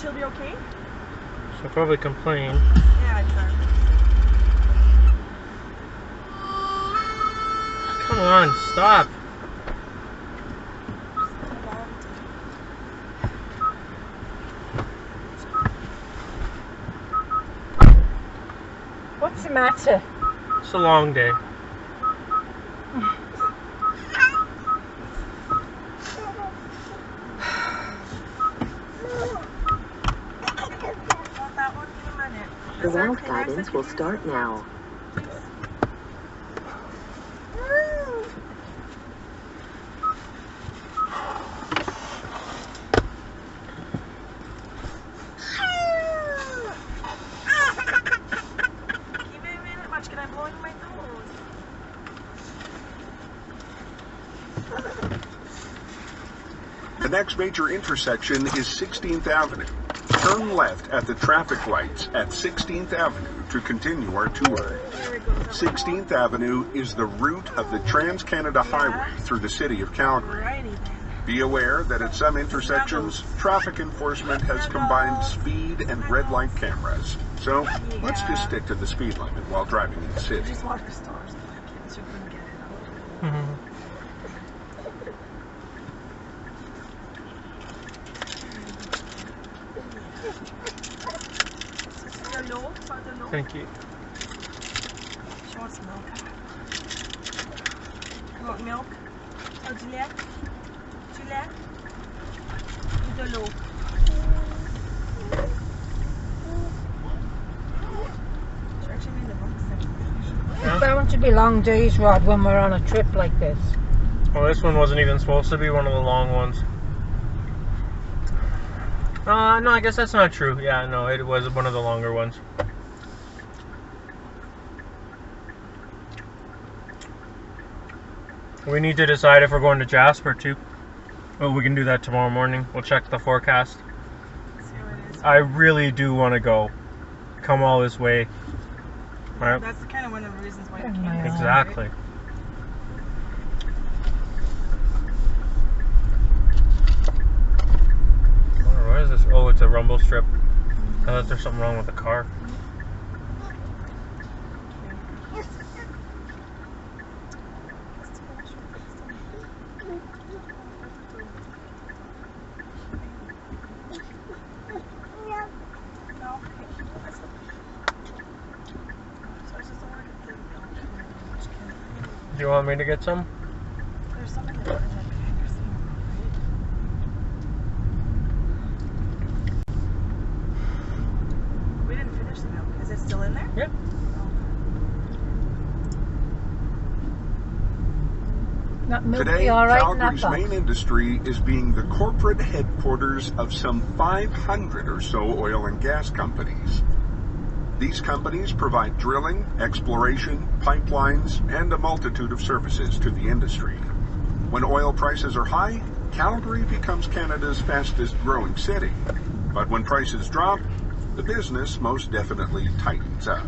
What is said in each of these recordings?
she'll be okay? She'll probably complain. Yeah, exactly. Come on, stop. What's the matter? It's a long day. The route guidance will start now. The next major intersection is 16th Avenue. Turn left at the traffic lights at 16th Avenue to continue our tour. 16th Avenue is the route of the Trans-Canada Highway through the city of Calgary. Be aware that at some intersections, traffic enforcement has combined speed and red light cameras. So let's just stick to the speed limit while driving in the city. Thank you. She wants milk. You want milk? Oh, du lait? Du lait? Ou de l'eau? It's bound to be long days, Rod, when we're on a trip like this. Well, this one wasn't even supposed to be one of the long ones. No, I guess that's not true. Yeah, no, it was one of the longer ones. We need to decide if we're going to Jasper too. Oh, we can do that tomorrow morning. We'll check the forecast. See where it is. I really do want to go. Come all this way. Right? That's kind of one of the reasons why I came. Exactly. What is this? Oh, it's a rumble strip. I thought there's something wrong with the car. Do you want me to get some? There's something in there. We didn't finish the milk. Is it still in there? Yeah. That milk Today, be all right in that Calgary's box. main industry is being the corporate headquarters of some 500 or so oil and gas companies. These companies provide drilling, exploration, pipelines, and a multitude of services to the industry. When oil prices are high, Calgary becomes Canada's fastest growing city. But when prices drop, the business most definitely tightens up.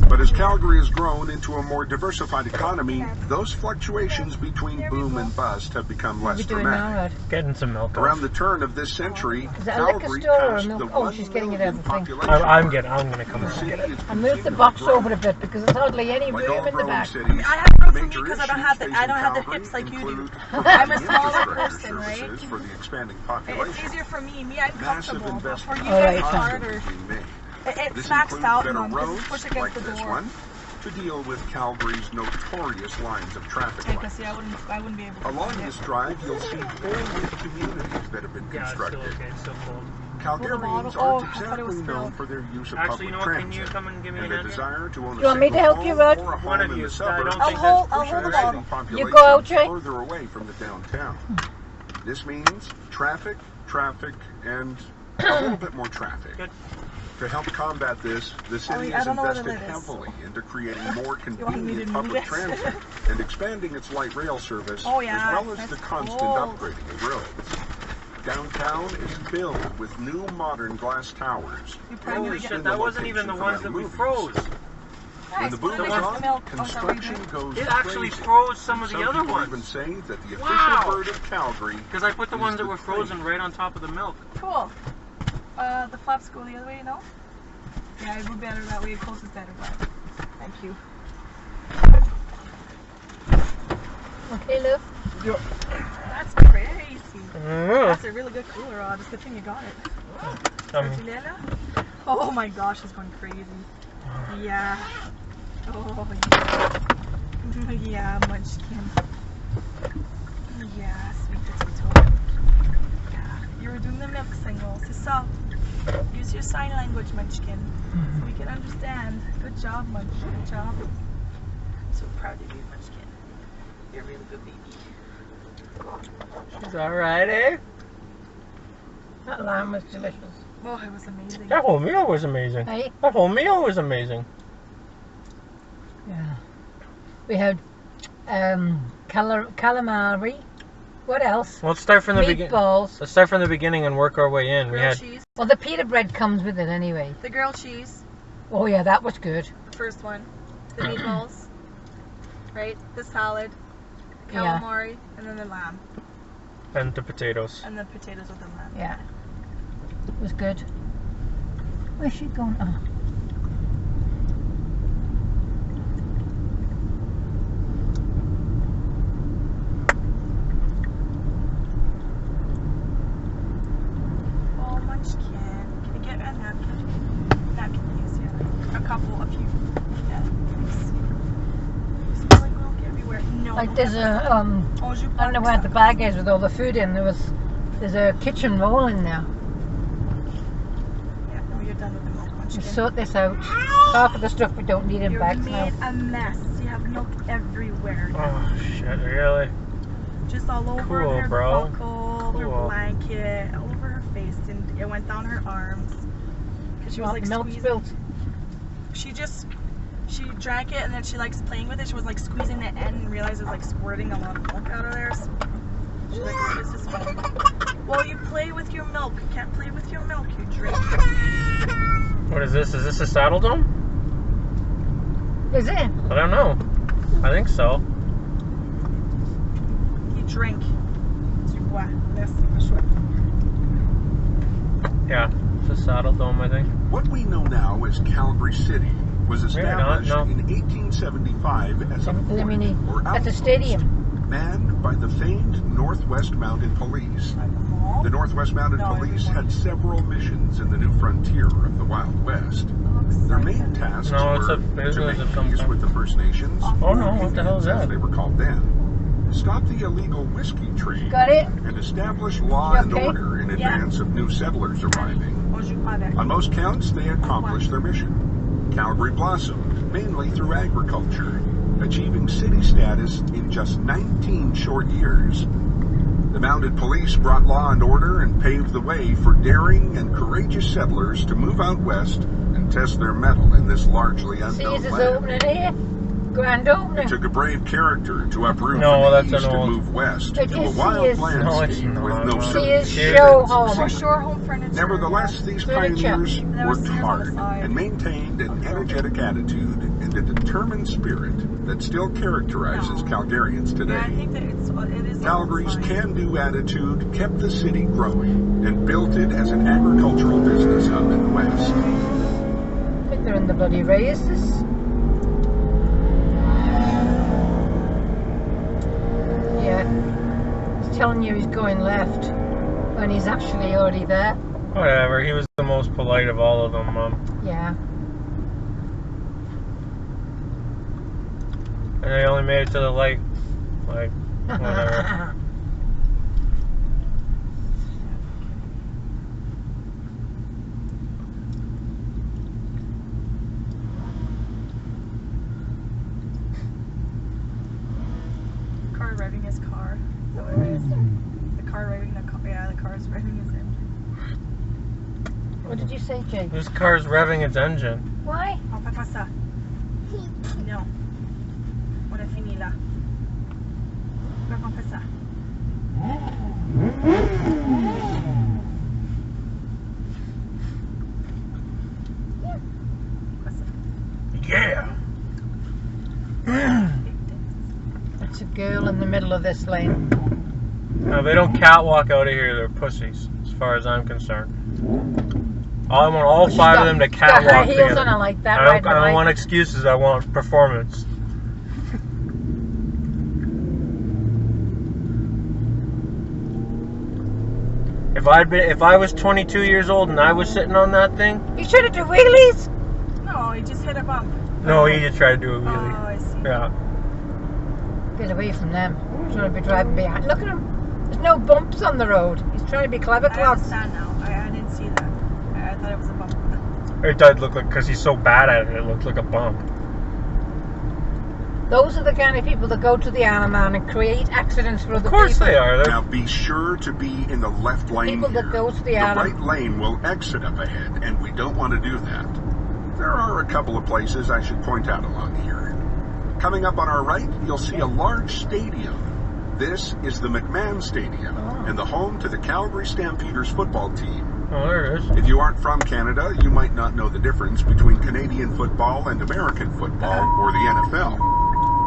But as Calgary has grown into a more diversified economy, those fluctuations between boom and bust have become What are less we doing now, dramatic. Rod? Getting some milk. Around the turn of this century, Is that a liquor Calgary store or a passed milk? the Oh, 1 she's getting it out million of the thing. population. I'm gonna come The and city get it. is I moved the continuing box to grow. over a bit because there's hardly any Like room all in the growing back. cities, I have room for me major because I don't issues have the facing hips Calgary like you do. include I'm a the smaller infrastructure person, right? services for the expanding It's population. easier for me. I'm Massive comfortable. But for investment you All guys, right, it's fine. harder. being made. It's This maxed includes out, better Mom, because roads it's pushed like against the this door. one to deal with Calgary's notorious lines of traffic Because lights. see, I wouldn't be able to. Along find it. this drive, you'll see whole new communities that have been Yeah, it's still constructed. okay. It's still cold. Calgarians Oh, aren't I thought it exactly was known spilled. for their use of Actually, you know public what? Can you transit, come and give me a and a hand? desire to own a You want me to single help you, home Rod? or a One home of in you. the I suburbs don't I'll think hold that's the pushes bottle. the You go out, population Jay. further away from the downtown. This means traffic, and a little bit more traffic. Good. To help combat this, the city I has don't know what invested it is. heavily into creating more me to convenient move public it? transit and expanding its light rail service, Oh, yeah, as well as that's the constant cool. upgrading of roads. Downtown is filled with new modern glass towers. You probably Always get- been That the wasn't even the location ones for that many we movies. froze. When the boom Nice. is Milk. on, Oh, sorry, construction babe. goes It actually crazy. froze some of the Some other people ones. even say that the official Wow. bird of Calgary Because I put the is ones that the were frozen train. right on top of the milk. Cool. flip-flops go the other way, no? Yeah, it would be better that way. It closes better, but thank you. Okay, look. That's crazy. Mm. That's a really good cooler rod. It's a good thing you got it. Oh my gosh, it's going crazy. Yeah. Oh yeah. Yeah, munchkin. Yeah, sweet potato. Yeah. You were doing the milk signal. C'est ça. Use your sign language, munchkin. So we can understand. Good job, munchkin. Good job. I'm so proud of you, munchkin. You're a really good baby. She's alright, eh? That lamb was delicious. Oh, it was amazing. That whole meal was amazing. Hey? That whole meal was amazing. Yeah. We had calamari. What else? Well, let's start from the beginning. Meatballs. Let's start from the beginning and work our way in. We Grilled had cheese. Well, the pita bread comes with it anyway. The grilled cheese. Oh yeah, that was good. The first one. The meatballs. Right? The salad. Yeah. Calamari. And then the lamb. and the potatoes. And the potatoes with the lamb. Yeah. It was good. Where's she going? Oh. Oh, munchkin. Can I get a napkin? Napkin, please. Yeah. A few. Yeah. Thanks. Spilling milk everywhere. No. Like there's a Oh, je I don't know where the bag is with all the food in. There's a kitchen roll in there. Yeah, no, you're done with the milk, You munchkin. sort this out. Half of the stuff we don't need in You bags now. made a mess. You have milk everywhere. Oh shit, really? Just all over Cool, her bro. buckle, her Cool. blanket, all over her face, and it went down her arms. Cause she was like milk squeezing. spilled. She drank it and then she likes playing with it. She was like squeezing the end and realized it was like squirting a lot of milk out of there. So she's like, oh, this is fun. Well, you play with your milk. You can't play with your milk. You drink. What is this? Is this a saddle dome? Is it? I don't know. I think so. You drink. Tu bois. Merci, ma chouette. Yeah, it's a saddle dome, I think. What we know now as Calgary City was established no. in 1875 as a fort or At the outpost, stadium. manned by the famed Northwest Mounted Police. At the mall. The Northwest Mounted No, Police everyone. had several missions in the new frontier of the Wild West. Their main tasks No, it's were a business to of make some peace kind. with the First Nations, Oh no, what the hell is as that? they were called then, stop the illegal whiskey trade, Got it? and establish law You and okay? order in advance of new settlers arriving. Oh, je bois avec. On most counts, they accomplished their mission. Calgary blossomed, mainly through agriculture, achieving city status in just 19 short years. The mounted police brought law and order and paved the way for daring and courageous settlers to move out west and test their mettle in this largely unknown Caesar's land. opening here. Grand opening. It took a brave character to uproot No, from that's the east an and old- move west It to a is wild Sears. No, it's landscape with not. no Sears service. show home. For sure, home furniture. Nevertheless, these Furniture. pioneers There was worked Sears on the hard side. and maintained an energetic attitude and a determined spirit that still characterizes No. Calgarians Yeah, I today. think that it is. Calgary's on the side. can-do attitude kept the city growing and built it as an agricultural business hub in the West. I think they're in the bloody races. Yeah. He's telling you he's going left when he's actually already there. Whatever, he was the most polite of all of them, Mom. Yeah. And they only made it to the light. Like, whatever. Car revving his car. Is that what it is? The car revving the car. Yeah, the car's revving his engine. What did you say, Jake? This car's revving its engine. Why? On fait pas ça. Non. On a fini là. Pourquoi on fait ça? Quoi ça? Yeah! It's a girl in the middle of this lane. No, they don't catwalk out of here, they're pussies, as far as I'm concerned. I want all five of them to Got her catwalk heels together. on her like that, I right? don't want excuses. I want performance. If I was 22 years old and I was sitting on that thing, You should have done wheelies. No, he just hit a bump. no, he just tried to do a Oh, wheelie. I see. Yeah. Get away from them. He's trying to be driving behind. Look at him. There's no bumps on the road. He's trying to be clever, I Clogs. understand now. I didn't see that. I thought it was a bump. It does look like, because he's so bad at it, it looks like a bump. Those are the kind of people that go to the Alaman and create accidents for other people. Of course they are. Now be sure to be in the left lane People that here. go to the The Adam. right lane will exit up ahead, and we don't want to do that. There are a couple of places I should point out along here. Coming up on our right, you'll see a large stadium. This is the McMahon Stadium, and the home to the Calgary Stampeders football team. Oh, there it is. If you aren't from Canada, you might not know the difference between Canadian football and American football, or the NFL.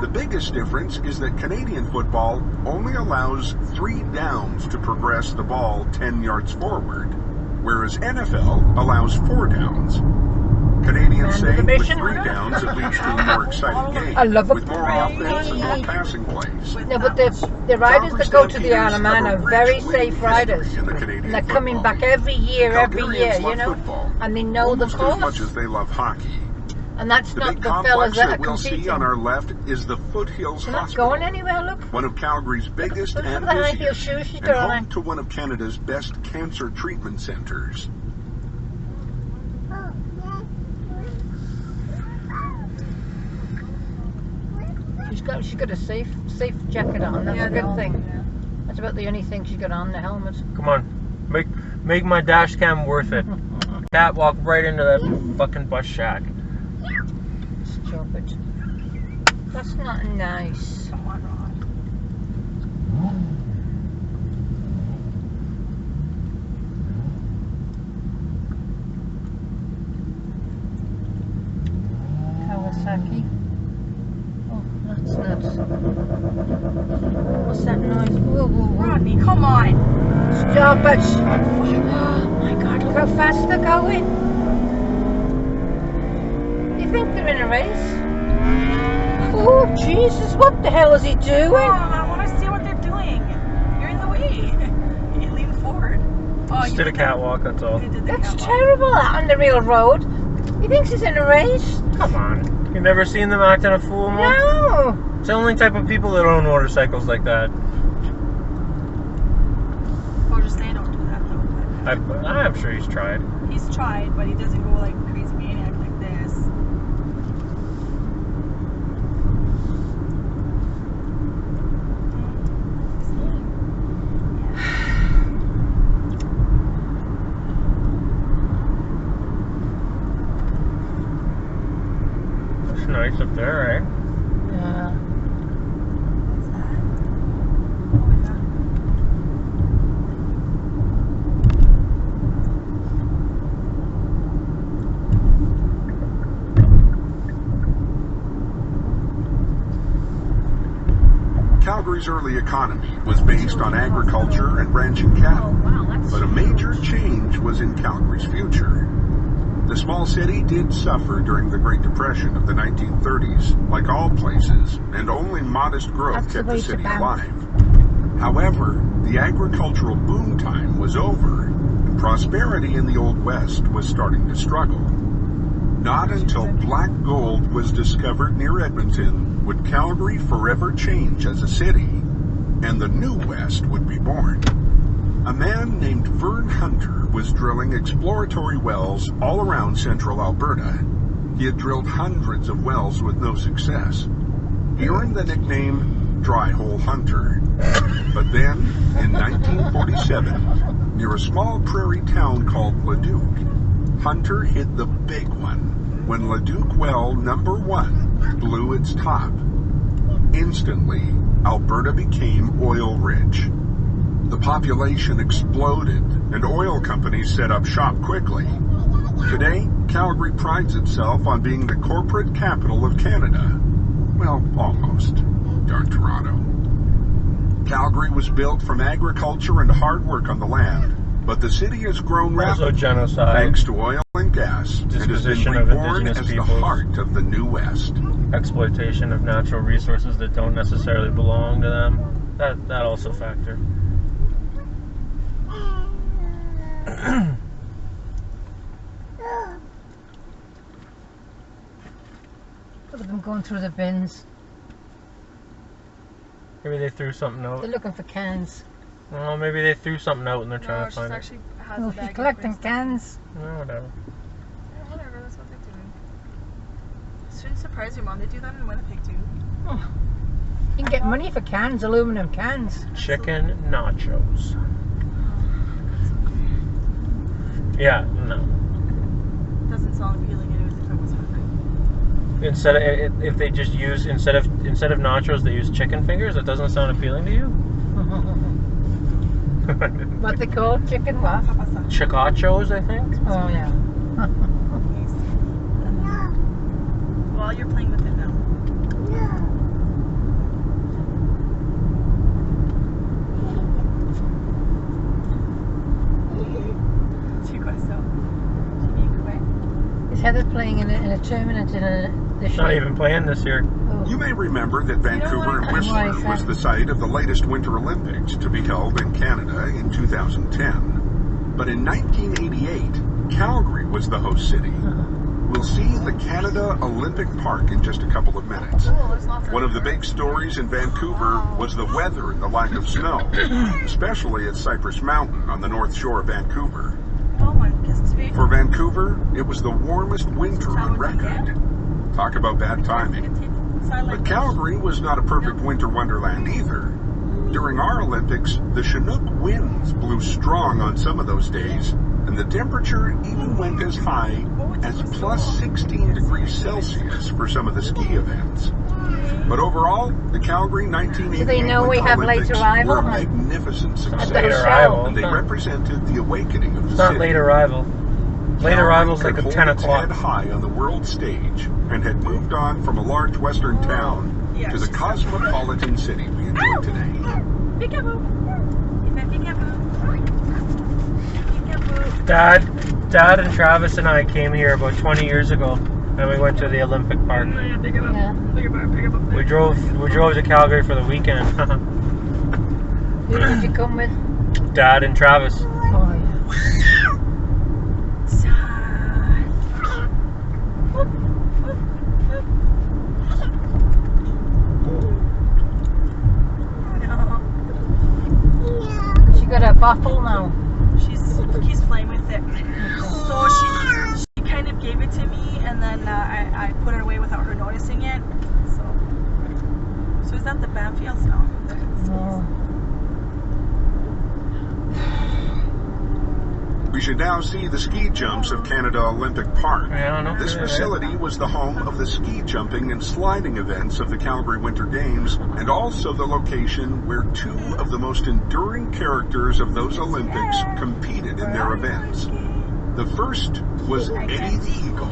The biggest difference is that Canadian football only allows 3 downs to progress the ball 10 yards forward, whereas NFL allows 4 downs. Canadians say with 3 downs it leads to a more exciting game, I love a with more offense and more passing plays. No, but the riders that go to the Alaman are very safe riders. And they're coming back every year, Calgarians you love know. football And they know the almost as much course. as they love hockey. And that's The not big the fellas complex that are that we'll see competing. on our left is the Foothills They're not Hospital, going anywhere, look. one of Calgary's biggest Look at and the high heel busiest, shoes she's and got home on. to one of Canada's best cancer treatment centers. She's got a safe jacket on. That's a good thing. That's about the only thing she's got on, the helmet. Come on. Make my dash cam worth it. Catwalk right into that fucking bus shack. Stop it. That's not nice. Come on, Ron. Kawasaki. Oh, that's nuts. What's that noise? Whoa, whoa, whoa. Rodney, come on. Stop it! Oh my God, look how fast they're going. You think they're in a race? Oh, Jesus, what the hell is he doing? I want to see what they're doing. You're in the way. You lean forward. Oh, Just did a catwalk, that's all. You did the That's catwalk. terrible on the real road. He thinks he's in a race? Come on. You've never seen them acting a fool, Mom? No! It's the only type of people that own motorcycles like that. Or just they don't do that though. I'm sure he's tried. He's tried, but he doesn't go like crazy maniac like this. It's nice up there, eh? Yeah. What's that? Oh my God. Calgary's early economy was based on agriculture and ranching cattle, but a major change was in Calgary's future. The small city did suffer during the Great Depression of the 1930s, like all places, and only modest growth That's the kept the way to city bounce. alive. However, the agricultural boom time was over, and prosperity in the Old West was starting to struggle. Not until black gold was discovered near Edmonton would Calgary forever change as a city, and the New West would be born. A man named Vern Hunter was drilling exploratory wells all around central Alberta. He had drilled hundreds of wells with no success. He earned the nickname Dry Hole Hunter. But then, in 1947, near a small prairie town called Leduc, Hunter hit the big one when Leduc Well number 1 blew its top. Instantly, Alberta became oil-rich. The population exploded, and oil companies set up shop quickly. Today, Calgary prides itself on being the corporate capital of Canada. Well, almost. Darn Toronto. Calgary was built from agriculture and hard work on the land. But the city has grown Also rapidly genocide. thanks to oil and gas and has been Disposition of reborn Indigenous as the peoples. heart of the New West. Exploitation of natural resources that don't necessarily belong to them. That also factor. Look at them going through the bins. Maybe they threw something out. They're looking for cans. Well, maybe they threw something out and they're No, trying to she's find it. actually has Oh, a she's bag of collecting waste. cans. Oh, whatever. Yeah, whatever, that's what they're doing. Shouldn't surprise your mom. They do that in Winnipeg too. Oh. You can get money for cans, aluminum cans. Chicken nachos. Yeah, no. Doesn't sound appealing anyways if it was perfect. Instead of if they just use instead of nachos they use chicken fingers. That doesn't sound appealing to you? What they call chicken what? Chicachos, I think. Oh yeah. Well, you're playing with it now. Is Heather playing in a tournament this year? Not even playing this year. Oh. You may remember that Vancouver and Whistler was the site of the latest Winter Olympics to be held in Canada in 2010. But in 1988, Calgary was the host city. We'll see the Canada Olympic Park in just a couple of minutes. One of the big stories in Vancouver was the weather and the lack of snow, especially at Cypress Mountain on the north shore of Vancouver. For Vancouver, it was the warmest winter on record. Talk about bad timing. But Calgary was not a perfect winter wonderland either. During our Olympics, the Chinook winds blew strong on some of those days, and the temperature even went as high as plus 16 degrees Celsius for some of the ski events. But overall, the Calgary 1988 Do they know we have late Olympics arrival? were a magnificent success, Late arrival. and they represented the awakening of the It's not city. late arrival. Late arrival's like Calgary at could 10 hold its o'clock. head high on the world stage and had moved on from a large western town to the cosmopolitan city we enjoy today. Peekaboo. Peekaboo. Peekaboo. Dad and Travis and I came here about 20 years ago, and we went to the Olympic Park. Yeah. We drove to Calgary for the weekend. Who did you come with? Dad and Travis. Oh yeah. She got a bottle now. She's playing with it. So she kind of gave it to me, and then I put it away without her noticing it. So is that the Banfields now? No. We should now see the ski jumps of Canada Olympic Park. I don't know. This facility was the home of the ski jumping and sliding events of the Calgary Winter Games, and also the location where two of the most enduring characters of those Olympics competed in their events. The first was Eddie the Eagle,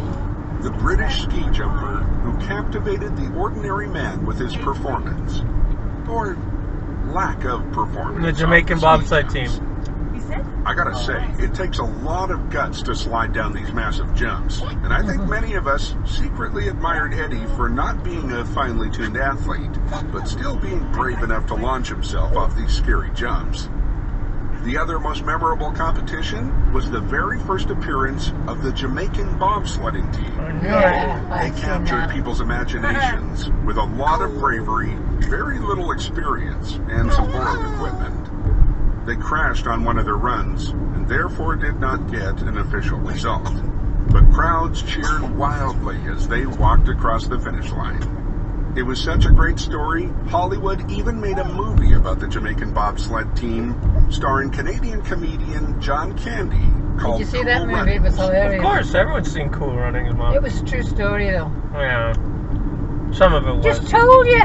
the British ski jumper who captivated the ordinary man with his performance, or lack of performance. The Jamaican on the ski bobsled jumps. team. I gotta say, it takes a lot of guts to slide down these massive jumps, and I think many of us secretly admired Eddie for not being a finely tuned athlete, but still being brave enough to launch himself off these scary jumps. The other most memorable competition was the very first appearance of the Jamaican bobsledding team. Yeah, They I've seen captured that. people's imaginations with a lot of bravery, very little experience, and some borrowed equipment. They crashed on one of their runs, and therefore did not get an official result. But crowds cheered wildly as they walked across the finish line. It was such a great story, Hollywood even made a movie about the Jamaican bobsled team, starring Canadian comedian John Candy, called Did you see that Cool movie? It was Runnings. hilarious. Of course, everyone's seen Cool Runnings, Mom. It was a true story though. Oh, yeah. Some of it was. Just told you.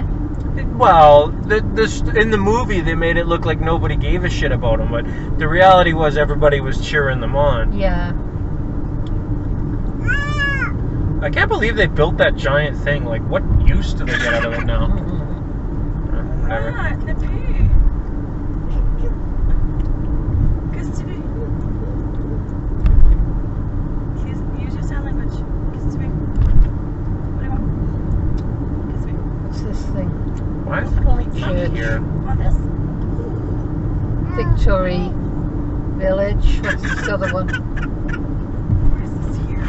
Well, in the movie they made it look like nobody gave a shit about them, but the reality was everybody was cheering them on. Yeah. I can't believe they built that giant thing. Like, what use do they get out of it now? Whatever. Tory Village. What's this other one? Where's this here?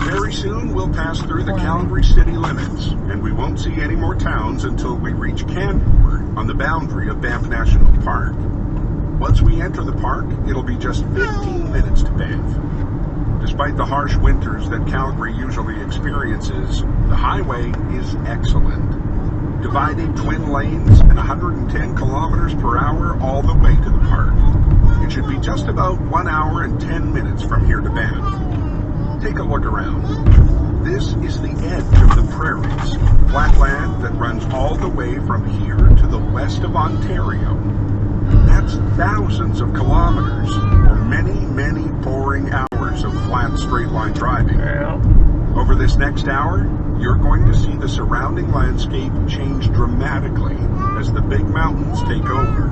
Very soon we'll pass through the Calgary city limits, and we won't see any more towns until we reach Canmore on the boundary of Banff National Park. Once we enter the park, it'll be just 15 minutes to Banff. Despite the harsh winters that Calgary usually experiences, the highway is excellent. Divided twin lanes and 110 kilometers per hour all the way to the park. It should be just about 1 hour and 10 minutes from here to Banff. Take a look around. This is the edge of the prairies, flat land that runs all the way from here to the west of Ontario. That's thousands of kilometers, or many, many boring hours of flat, straight-line driving. Over this next hour, you're going to see the surrounding landscape change dramatically as the big mountains take over.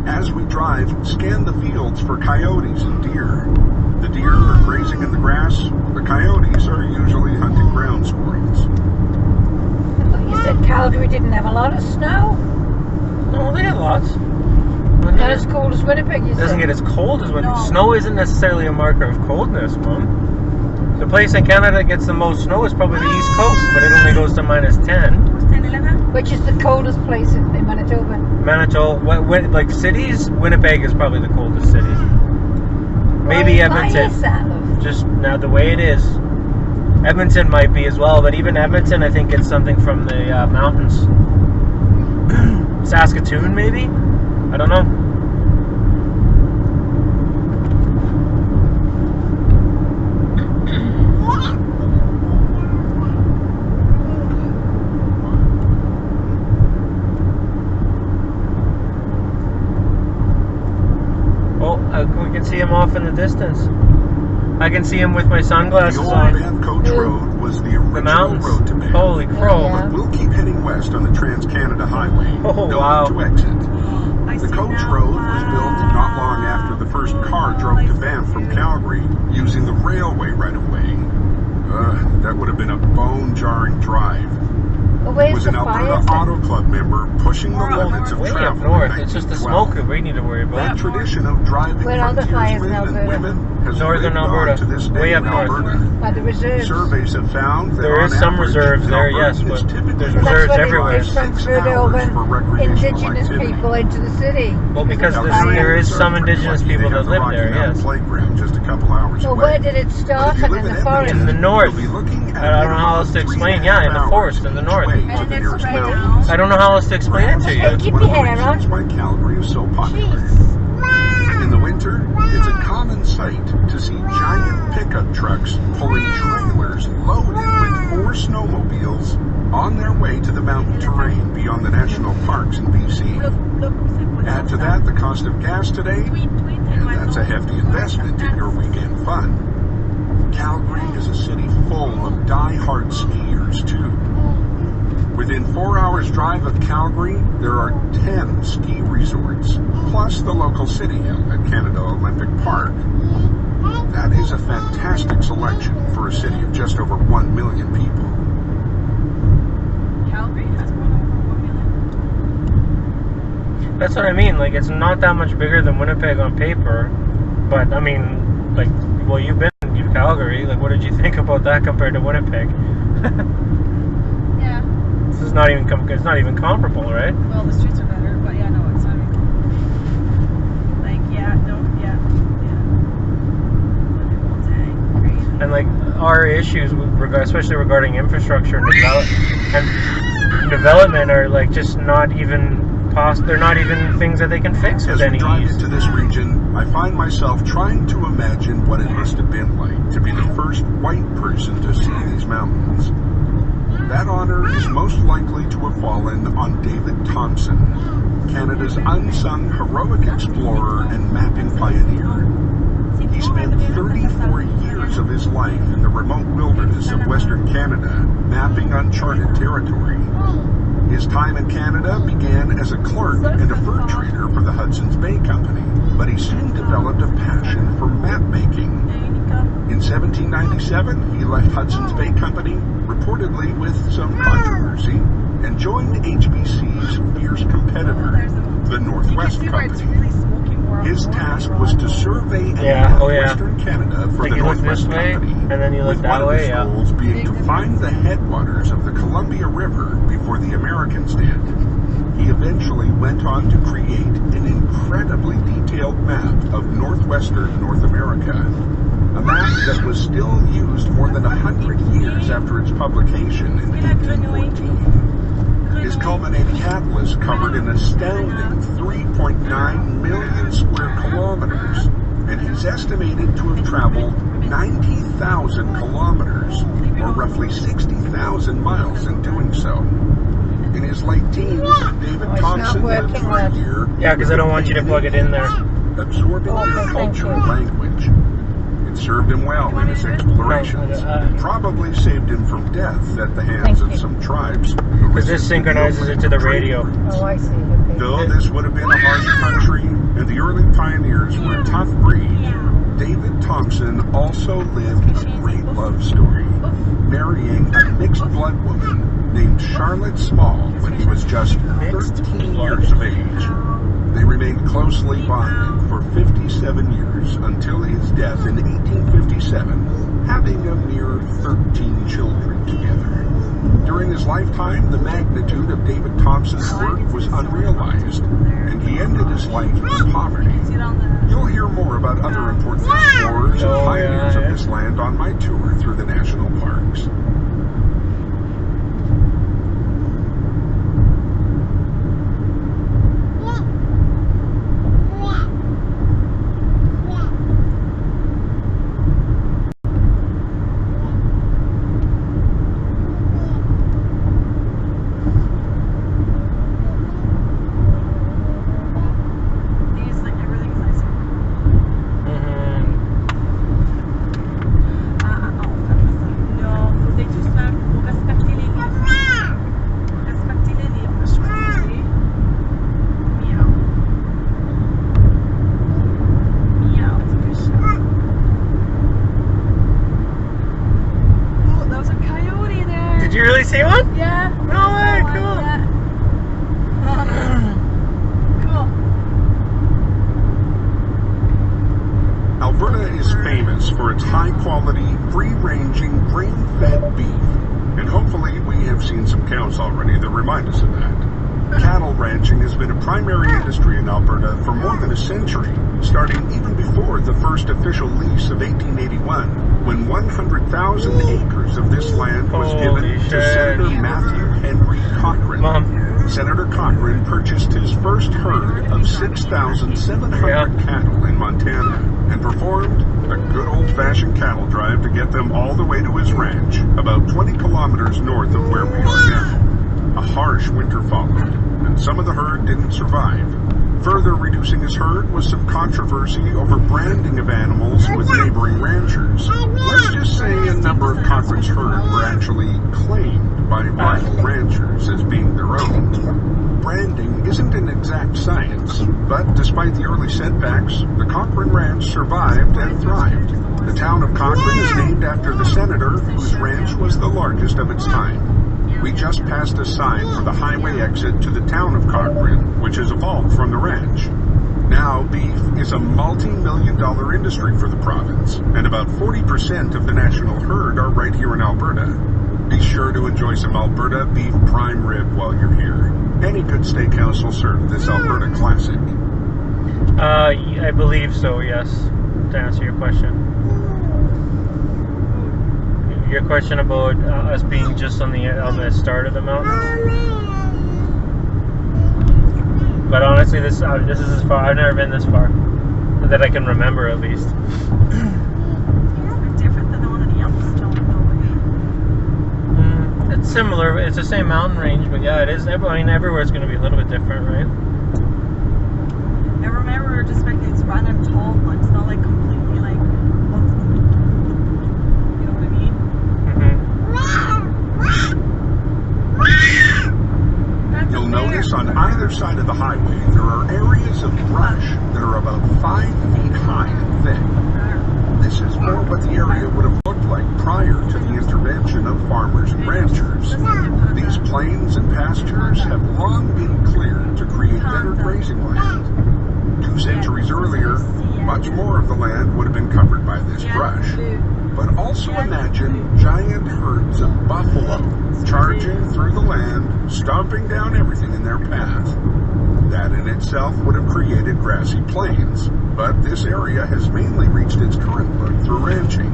As we drive, scan the fields for coyotes and deer. The deer are grazing in the grass. The coyotes are usually hunting ground squirrels. I thought you said Calgary didn't have a lot of snow. No, they have lots. Not as cold as Winnipeg, you It doesn't said. get as cold as Winnipeg. No. Snow isn't necessarily a marker of coldness, Mom. The place in Canada that gets the most snow is probably the East Coast, but it only goes to -10. 10-11? Which is the coldest place in Manitoba? Manitoba, like cities, Winnipeg is probably the coldest city. Maybe Why Edmonton. is that, love? Just now the way it is. Edmonton might be as well, but even Edmonton, I think, gets something from the mountains. Saskatoon, maybe? I don't know. We can see him off in the distance. I can see him with my sunglasses The old on. Banff Coach Road was the original The mountains. road to Banff. Holy crow. Yeah. But we'll keep heading west on the Trans-Canada Highway, Oh, known wow. to exit. I The see Coach now. Road was built not long after the first car drove to Banff from Calgary using the railway right of way. That would have been a bone-jarring drive. Well, It where's was the an Alberta fire? Auto Club member pushing the limits of Way up travel. north. in It's just the 1912. smoke that we need to worry That about. tradition of driving Where are the fires in frontiersmen and Alberta? women has Northern lived on Alberta. to this day Way up in north. Alberta. By the reserves. Surveys have found that There on is some average, reserves an there, yes, Albertan is but typically there's That's reserves what everywhere. They transferred over Indigenous people into the city. Well, because of the there fire. is some Indigenous people that live there, yes. Playground just a couple hours Well, away. where did it start? But if you And live in the Edmonton, forest? In the north. you'll be looking at I don't know how else to explain. Yeah, in the forest, in the north. way to And the it's nearest right mountains. I don't know how else to explain it to Hey, you. keep One your of the hair on. reasons why Calgary is so popular. In the winter, it's a common sight to see giant pickup trucks pulling trailers loaded with 4 snowmobiles on their way to the mountain terrain beyond the national parks in BC. Add to that the cost of gas today, and that's a hefty investment in your weekend fun. Calgary is a city full of die-hard skiers, too. Within 4 hours' drive of Calgary, there are 10 ski resorts, plus the local city hill at Canada Olympic Park. That is a fantastic selection for a city of just over 1 million people. Calgary has one over 1 million. That's what I mean. Like, it's not that much bigger than Winnipeg on paper, but I mean, like, well, you've been to Calgary. Like, what did you think about that compared to Winnipeg? Yeah. This is not even it's not even comparable, right? Well, the streets are better, but yeah, no, it's not even. Like, yeah, no, yeah. Crazy. And like our issues, especially regarding infrastructure and development, are like just not even they're not even things that they can fix As with we any drive ease. into this region, I find myself trying to imagine what it must have been like to be the first white person to see these mountains. That honor is most likely to have fallen on David Thompson, Canada's unsung heroic explorer and mapping pioneer. He spent 34 years of his life in the remote wilderness of Western Canada, mapping uncharted territory. His time in Canada began as a clerk and a fur trader for the Hudson's Bay Company, but he soon developed a passion for map making. In 1797, he left Hudson's Bay Company, reportedly with some controversy, and joined HBC's fierce competitor, the Northwest Company. His task was to survey western Canada for Like the you look Northwest this way, Company, and then you look with that one of way, his goals being to find the headwaters of the Columbia River before the Americans did. He eventually went on to create an incredibly detailed map of northwestern North America, a map that was still used more than 100 years after its publication in 1814. His culminating atlas covered an astounding 3.9 million square kilometers, and he's estimated to have traveled 90,000 kilometers, or roughly 60,000 miles in doing so. In his late teens, David Thompson lived for a year. Yeah, because I don't want you to plug it in there. Absorbing their culture and language. It served him well in his explorations, and probably saved him from death at the hands of some tribes. Because this synchronizes it to the radio. Oh, I see. Okay. Though this would have been a harsh country, and the early pioneers were a tough breed, David Thompson also lived a great love story, marrying a mixed-blood woman named Charlotte Small when he was just 13 years of age. They remained closely bonded for 57 years until his death in 1857, having a mere 13 children together. During his lifetime, the magnitude of David Thompson's work was unrealized, and he ended his life in poverty. You'll hear more about other important explorers and pioneers of this land on my tour through the national parks. Did you really see one? Yeah. No way, cool. Yeah. Cool. Alberta is famous for its high-quality, free-ranging, grain-fed beef, and hopefully we have seen some cows already that remind us of that. Cattle ranching has been a primary industry in Alberta for more than a century, starting even before the first official lease of 1881, when 100,000 acres of this land was given to Senator Matthew Henry Cochrane. Senator Cochrane purchased his first herd of 6,700 cattle in Montana and performed a good old-fashioned cattle drive to get them all the way to his ranch, about 20 kilometers north of where we are now. A harsh winter followed, and some of the herd didn't survive. Further reducing his herd was some controversy over branding of animals with neighboring ranchers. Let's just say a number of Cochrane's herd were actually claimed by rival ranchers as being their own. Branding isn't an exact science, but despite the early setbacks, the Cochrane Ranch survived and thrived. The town of Cochrane is named after the senator whose ranch was the largest of its time. We just passed a sign for the highway exit to the town of Cochrane, which has evolved from the ranch. Now, beef is a multi-million-dollar industry for the province, and about 40% of the national herd are right here in Alberta. Be sure to enjoy some Alberta beef prime rib while you're here. Any good steakhouse will serve this Alberta classic. I believe so, yes, to answer your question. Your question about us being just on the start of the mountains. But honestly, this is as far. I've never been this far that I can remember, at least. It's different than the one in Yellowstone, though. It's similar. It's the same mountain range, but yeah, it is. I mean, everywhere's going to be a little bit different, right? I remember just like these random tall ones, not like completely like. You know what I mean? You'll notice on either side of the highway there are areas of brush that are about 5 feet high and thick. This is more what the area would have looked looked like prior to the intervention of farmers and ranchers. These plains and pastures have long been cleared to create better grazing land. 2 centuries earlier, much more of the land would have been covered by this brush. But also imagine giant herds of buffalo charging through the land, stomping down everything in their path. That in itself would have created grassy plains, but this area has mainly reached its current look through ranching.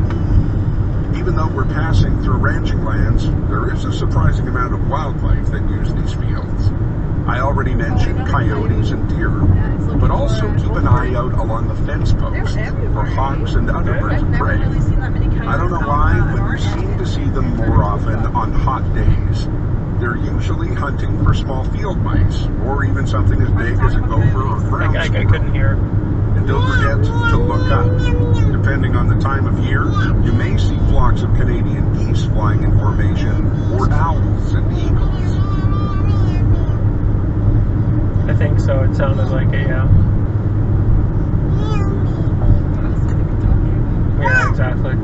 Even though we're passing through ranching lands, there is a surprising amount of wildlife that use these fields. I already mentioned coyotes and deer, but also keep an eye out along the fence posts for hawks and other birds of prey. I don't know why, but you seem to see them more often on hot days. They're usually hunting for small field mice, or even something as big as a gopher or ground I squirrel. couldn't hear. And don't forget to look up. Depending on the time of year, you may see flocks of Canadian geese flying in formation, or owls and eagles. I think so. It sounded like it, yeah. Yeah, exactly.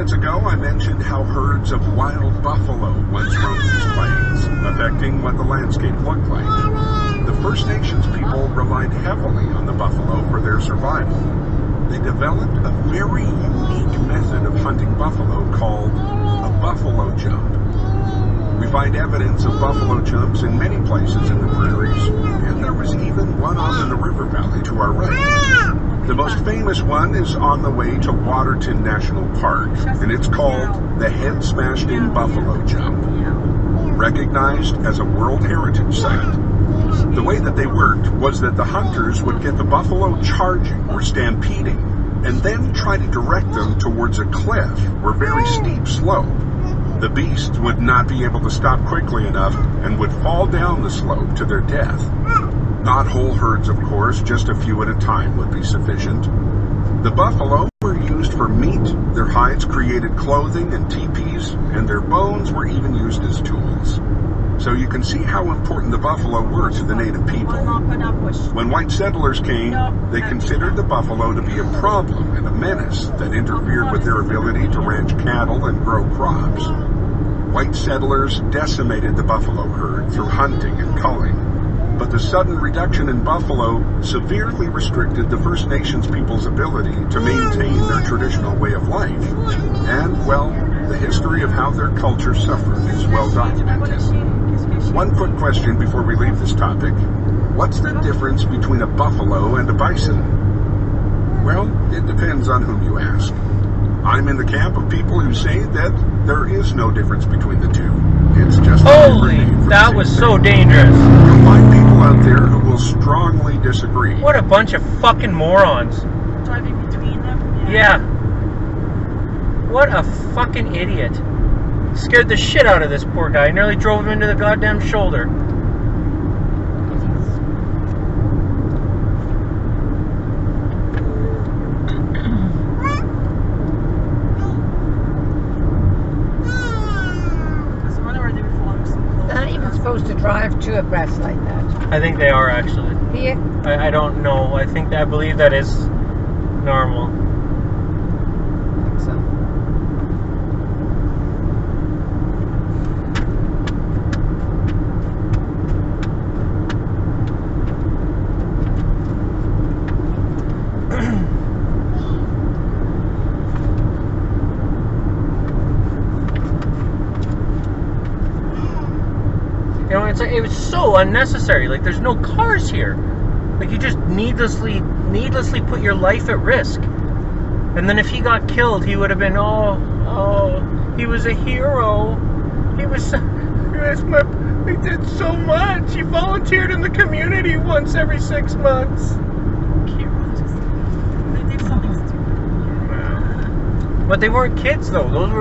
Ago, I mentioned how herds of wild buffalo once roamed these plains, affecting what the landscape looked like. The First Nations people relied heavily on the buffalo for their survival. They developed a very unique method of hunting buffalo called a buffalo jump. We find evidence of buffalo jumps in many places in the prairies, and there was even one off in the river valley to our right. The most famous one is on the way to Waterton National Park, and it's called the Head Smashed In Buffalo Jump, recognized as a World Heritage Site. The way that they worked was that the hunters would get the buffalo charging or stampeding, and then try to direct them towards a cliff or very steep slope. The beast would not be able to stop quickly enough and would fall down the slope to their death. Not whole herds, of course, just a few at a time would be sufficient. The buffalo were used for meat, their hides created clothing and teepees, and their bones were even used as tools. So you can see how important the buffalo were to the native people. When white settlers came, they considered the buffalo to be a problem and a menace that interfered with their ability to ranch cattle and grow crops. White settlers decimated the buffalo herd through hunting and culling. But the sudden reduction in buffalo severely restricted the First Nations people's ability to maintain their traditional way of life. And, well, the history of how their culture suffered is well documented. One quick question before we leave this topic. What's the difference between a buffalo and a bison? Well, it depends on whom you ask. I'm in the camp of people who say that there is no difference between the two. It's just holy, that was so dangerous. You'll find people out there who will strongly disagree. What a bunch of fucking morons. Driving between them? Yeah. What a fucking idiot. Scared the shit out of this poor guy. Nearly drove him into the goddamn shoulder. Supposed to drive two abreast like that. I think they are actually. Here? I don't know. I believe that is normal. I think so. You know, it was so unnecessary. Like, there's no cars here. Like, you just needlessly put your life at risk. And then if he got killed, he would have been, he was a hero. He was, he did so much. He volunteered in the community once every 6 months. They did something stupid. But they weren't kids though. Those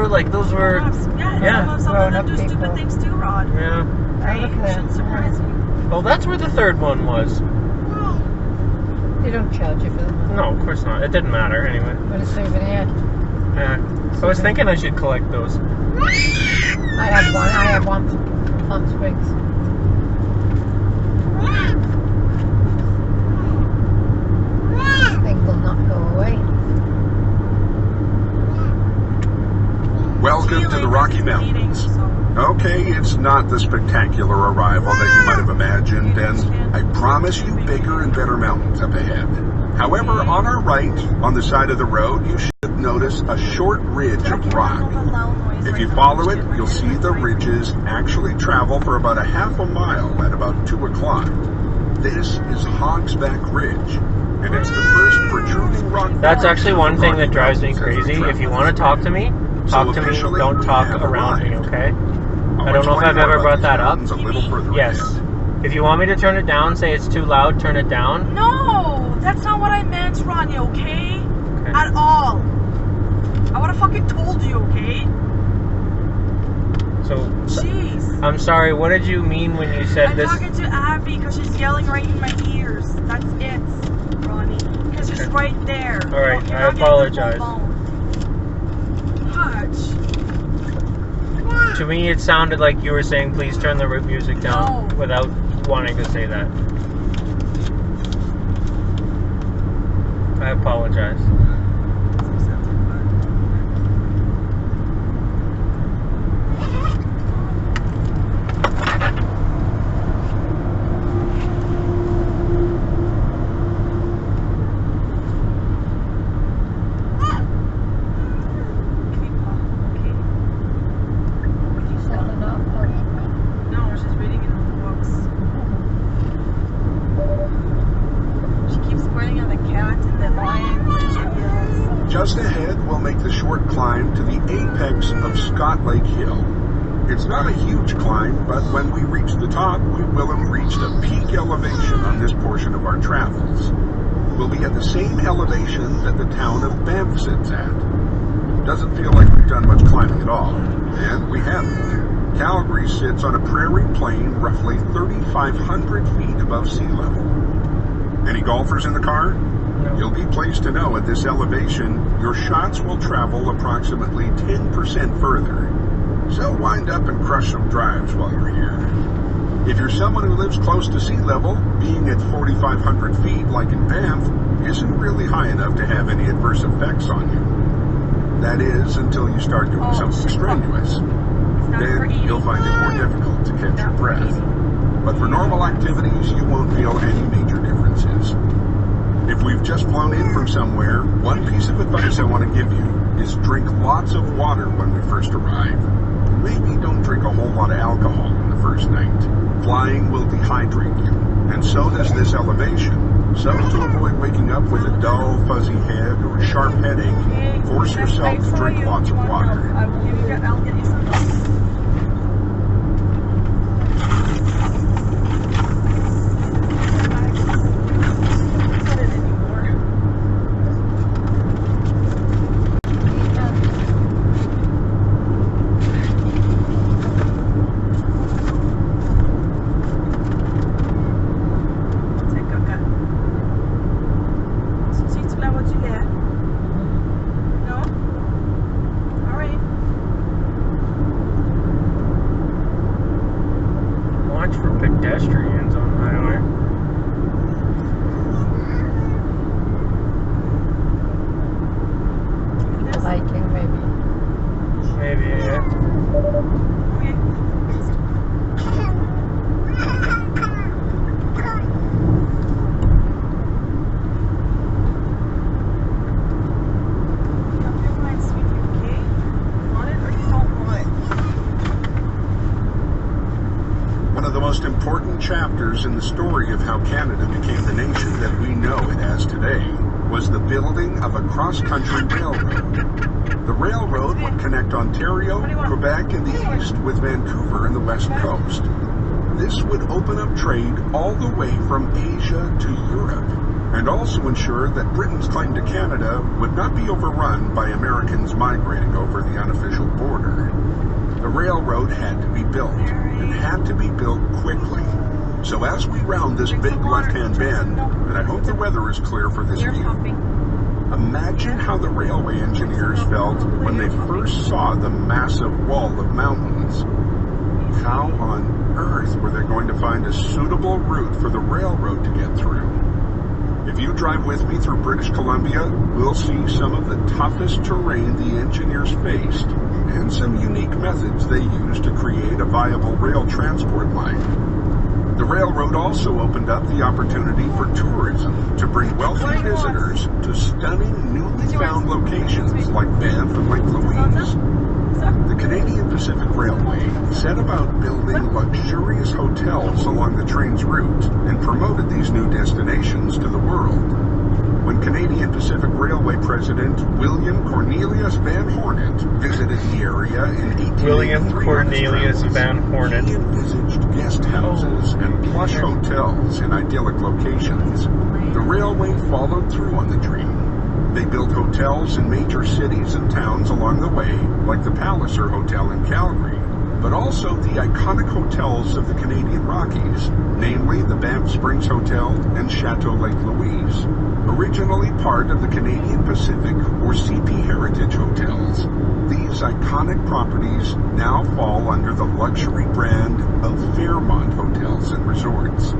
were. Yeah. Some of them do stupid people. things too, Rod. Yeah. Right? Look at Shouldn't that. surprise you. Oh, that's where the third one was. They don't charge you for them. No, of course not. It didn't matter anyway. But a souvenir. Yeah. I was thinking I should collect those. I have one from Palm Springs. Thing will not go away. Welcome to the Rocky Mountains. Okay, it's not the spectacular arrival that you might have imagined, and I promise you bigger and better mountains up ahead. However, on our right, on the side of the road, you should notice a short ridge of rock. If you follow it, you'll see the ridges actually travel for about a half a mile at about 2 o'clock. This is Hogsback Ridge, and it's the first protruding rock. That's actually one thing that drives me crazy. If you want to talk to me, talk to me. Don't talk around me, okay? I don't know if I've ever brought that up. Yes. If you want me to turn it down, say it's too loud, turn it down. No, that's not what I meant, Ronnie, okay? At all. I would have fucking told you, okay? So, Jeez. I'm sorry, what did you mean when you said I'm this? talking to Abby because she's yelling right in my ears. That's it, Ronnie. Because she's right there. Alright, You're I not getting the apologize. full phone. Hutch. To me, it sounded like you were saying, please turn the music down No. without wanting to say that. I apologize. No, she's reading in the books. She keeps pointing at the cat and the lion and she yells. Just ahead, we'll make the short climb to the apex of Scott Lake Hill. It's not a huge climb, but when we reach the top, we will have reached a peak elevation on this portion of our travels. We'll be at the same elevation that the town of Banff sits at. Doesn't feel like we've done much climbing at all, and we haven't. Calgary sits on a prairie plain roughly 3,500 feet above sea level. Any golfers in the car? No. You'll be pleased to know at this elevation, your shots will travel approximately 10% further. So wind up and crush some drives while you're here. If you're someone who lives close to sea level, being at 4,500 feet like in Banff isn't really high enough to have any adverse effects on you. That is, until you start doing something strenuous. Then you'll find it more difficult to catch your breath. But for normal activities, you won't feel any major differences. If we've just flown in from somewhere, one piece of advice I want to give you is drink lots of water when we first arrive. Maybe don't drink a whole lot of alcohol on the first night. Flying will dehydrate you, and so does this elevation. So to avoid waking up with a dull, fuzzy head or a sharp headache, force yourself to drink lots of water. I'll get you some. Pedestrians on the highway. Hiking, maybe. Maybe, yeah. Most important chapters in the story of how Canada became the nation that we know it as today was the building of a cross-country railroad. The railroad would connect Ontario, Quebec in the east with Vancouver in the west coast. This would open up trade all the way from Asia to Europe, and also ensure that Britain's claim to Canada would not be overrun by Americans migrating over the unofficial border. The railroad had to be built, and had to be built quickly. So as we round this big left-hand bend, and I hope the weather is clear for this view, imagine how the railway engineers felt when they first saw the massive wall of mountains. How on earth were they going to find a suitable route for the railroad to get through? If you drive with me through British Columbia, we'll see some of the toughest terrain the engineers faced, and some unique methods they used to create a viable rail transport line. The railroad also opened up the opportunity for tourism to bring wealthy visitors to stunning newly found locations like Banff and Lake Louise. The Canadian Pacific Railway set about building luxurious hotels along the train's route and promoted these new destinations to the world. When Canadian Pacific Railway President William Cornelius Van Hornet visited the area in 1883, William Cornelius Van Hornet. he envisaged guest houses and plush hotels in idyllic locations. The railway followed through on the dream. They built hotels in major cities and towns along the way, like the Palliser Hotel in Calgary, but also the iconic hotels of the Canadian Rockies, namely the Banff Springs Hotel and Chateau Lake Louise, originally part of the Canadian Pacific or CP Heritage Hotels. These iconic properties now fall under the luxury brand of Fairmont Hotels and Resorts.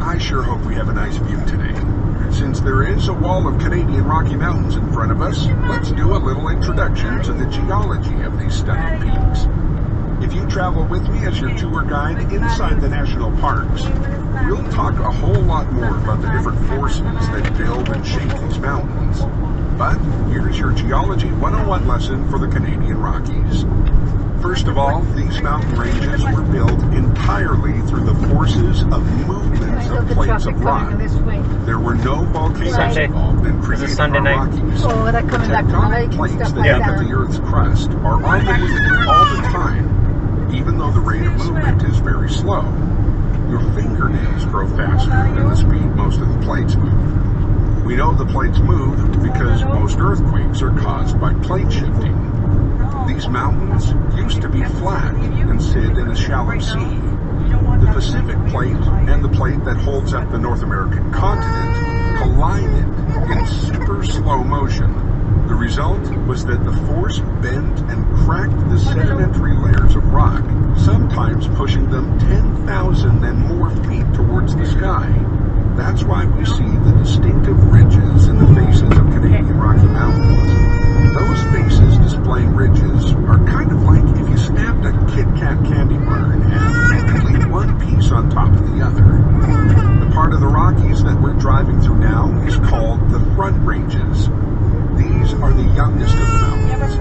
I sure hope we have a nice view today. Since there is a wall of Canadian Rocky Mountains in front of us, let's do a little introduction to the geology of these stunning peaks. If you travel with me as your tour guide inside the national parks, we'll talk a whole lot more about the different forces that build and shape these mountains. But here's your Geology 101 lesson for the Canadian Rockies. First of all, these mountain ranges were built entirely through the forces of movements of plates of rock. There were no volcanoes involved in creating the Rockies. Oh, they're coming back from the lake and Tectonic plates stuff that like make up that. the Earth's crust are on the move all the time, even though the rate of movement is very slow. Your fingernails grow faster than the speed most of the plates move. We know the plates move because most earthquakes are caused by plate shifting. These mountains used to be flat and sit in a shallow sea. The Pacific plate and the plate that holds up the North American continent collided in super slow motion. The result was that the force bent and cracked the sedimentary layers of rock, sometimes pushing them 10,000 and more feet towards the sky. That's why we see the distinctive ridges in the faces of Canadian Rocky Mountains. Those faces displaying ridges are kind of like if you snapped a Kit Kat candy bar in half and leave one piece on top of the other. The part of the Rockies that we're driving through now is called the Front Ranges. These are the youngest of the mountains.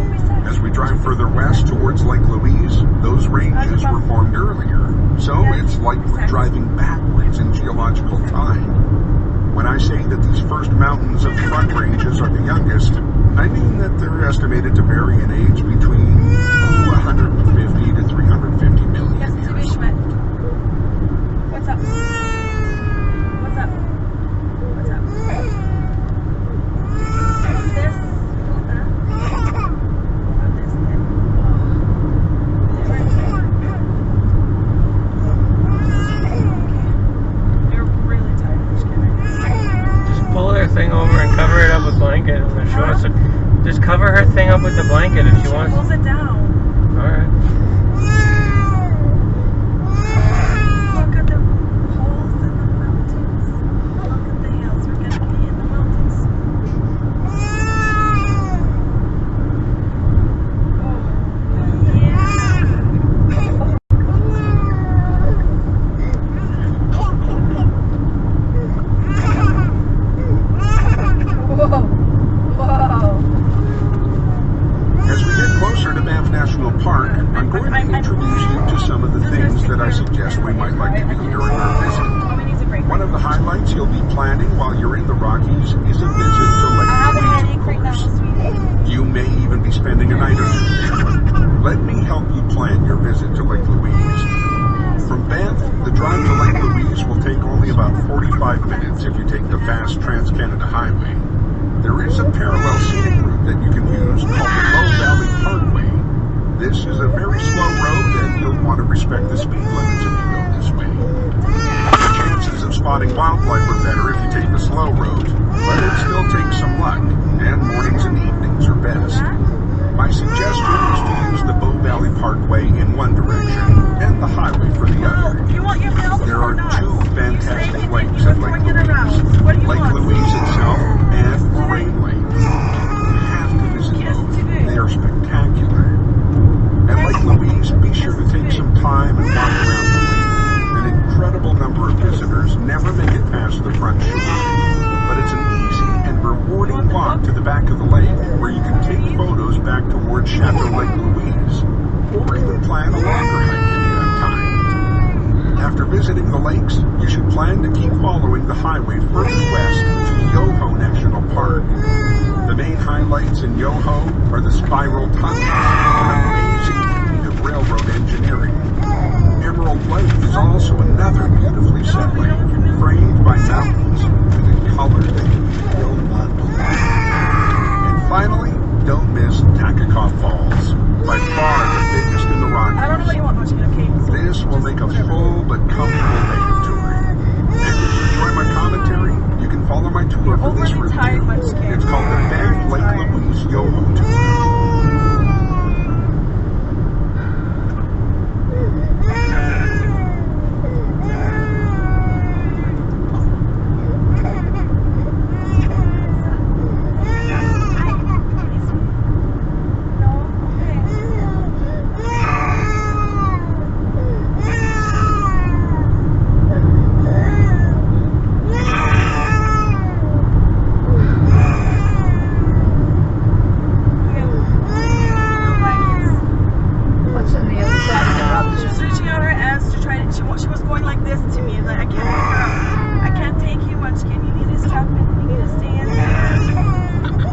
As we drive further west towards Lake Louise, those ranges were formed earlier, so it's like we're driving backwards in geological time. When I say that these first mountains of the Front Ranges are the youngest, I mean that they're estimated to vary in age between 150 to 350 million years. What's up? What's up? What's up? What's this? What's that? What's this then? Okay. You're really tired. Just pull her thing over and cover it up with blanket. And if she wants to, just cover her thing up with the blanket if she wants. Pulls it down. All right. Look at the holes in the mountains. Look at the hills. We're gonna be in the mountains. Oh, I'm going to introduce you to some of the things that I suggest we might like to do during our visit. One of the highlights you'll be planning while you're in the Rockies is a visit to Lake Louise, of course. You may even be spending a night or two there. Let me help you plan your visit to Lake Louise. From Banff, the drive to Lake Louise will take only about 45 minutes if you take the fast Trans-Canada Highway. There is a parallel scenic route that you can use called the Low Valley Parkway. This is a very slow road and you'll want to respect the speed limits if you go this way. The chances of spotting wildlife are better if you take the slow road, but it still takes some luck, and mornings and evenings are best. My suggestion is to use the Bow Valley Parkway in one direction and the highway for the other. There are two fantastic lakes at Lake Louise. Lake Louise itself and Moraine Lake. You have to visit both. They are spectacular. At Lake Louise, be sure to take some time and walk around the lake. An incredible number of visitors never make it past the front shore. But it's an easy and rewarding walk to the back of the lake where you can take photos back towards Chateau Lake Louise, or even plan a longer hike if you have time. After visiting the lakes, you should plan to keep following the highway further west to Yoho National Park. The main highlights in Yoho are the spiral tunnels, an amazing feat of railroad engineering. Emerald Lake is also another beautifully set lake, framed by mountains with a color that you will not believe. And finally, don't miss Takakoff Falls, by far the biggest in the Rockies. I don't know what you want much, okay? This will make a full but comfortable day of touring. And if you enjoy my commentary, you can follow my tour for this route. It's called the Banff Lake Louise Yoho Tour.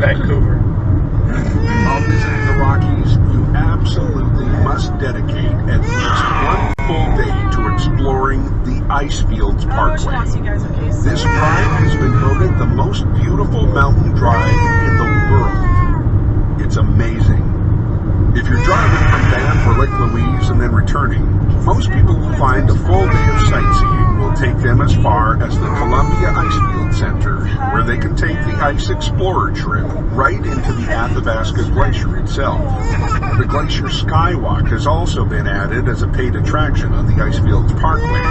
Vancouver. While visiting the Rockies, you absolutely must dedicate at least one full day to exploring the Icefields Parkway. This drive has been voted the most beautiful mountain drive in the world. It's amazing. If you're driving from Banff or Lake Louise and then returning, most people will find a full day of sightseeing will take them as far as the Columbia Icefield Center, where they can take the Ice Explorer trip right into the Athabasca Glacier itself. The Glacier Skywalk has also been added as a paid attraction on the Icefields Parkway.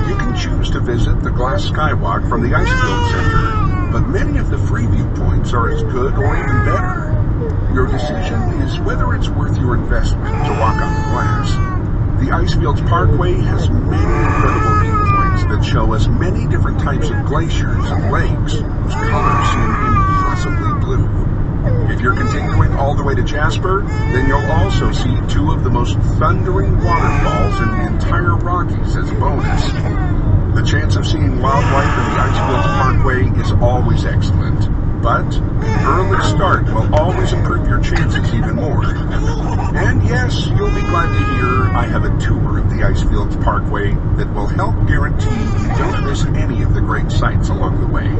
You can choose to visit the Glass Skywalk from the Icefield Center, but many of the free viewpoints are as good or even better. Your decision is whether it's worth your investment to walk on the glass. The Icefields Parkway has many incredible viewpoints that show us many different types of glaciers and lakes whose colors seem impossibly blue. If you're continuing all the way to Jasper, then you'll also see two of the most thundering waterfalls in the entire Rockies as a bonus. The chance of seeing wildlife in the Icefields Parkway is always excellent, but an early start will always improve your chances even more. And yes, you'll be glad to hear I have a tour of the Icefields Parkway that will help guarantee you don't miss any of the great sights along the way.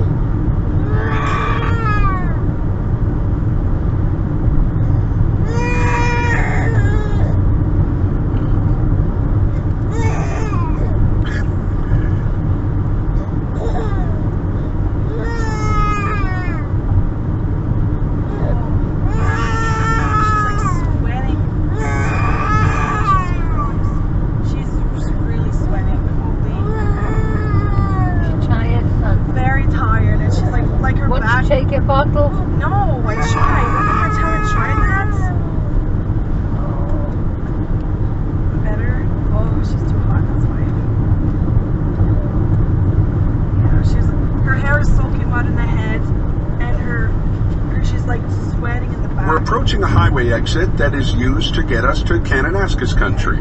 highway exit that is used to get us to Kananaskis country.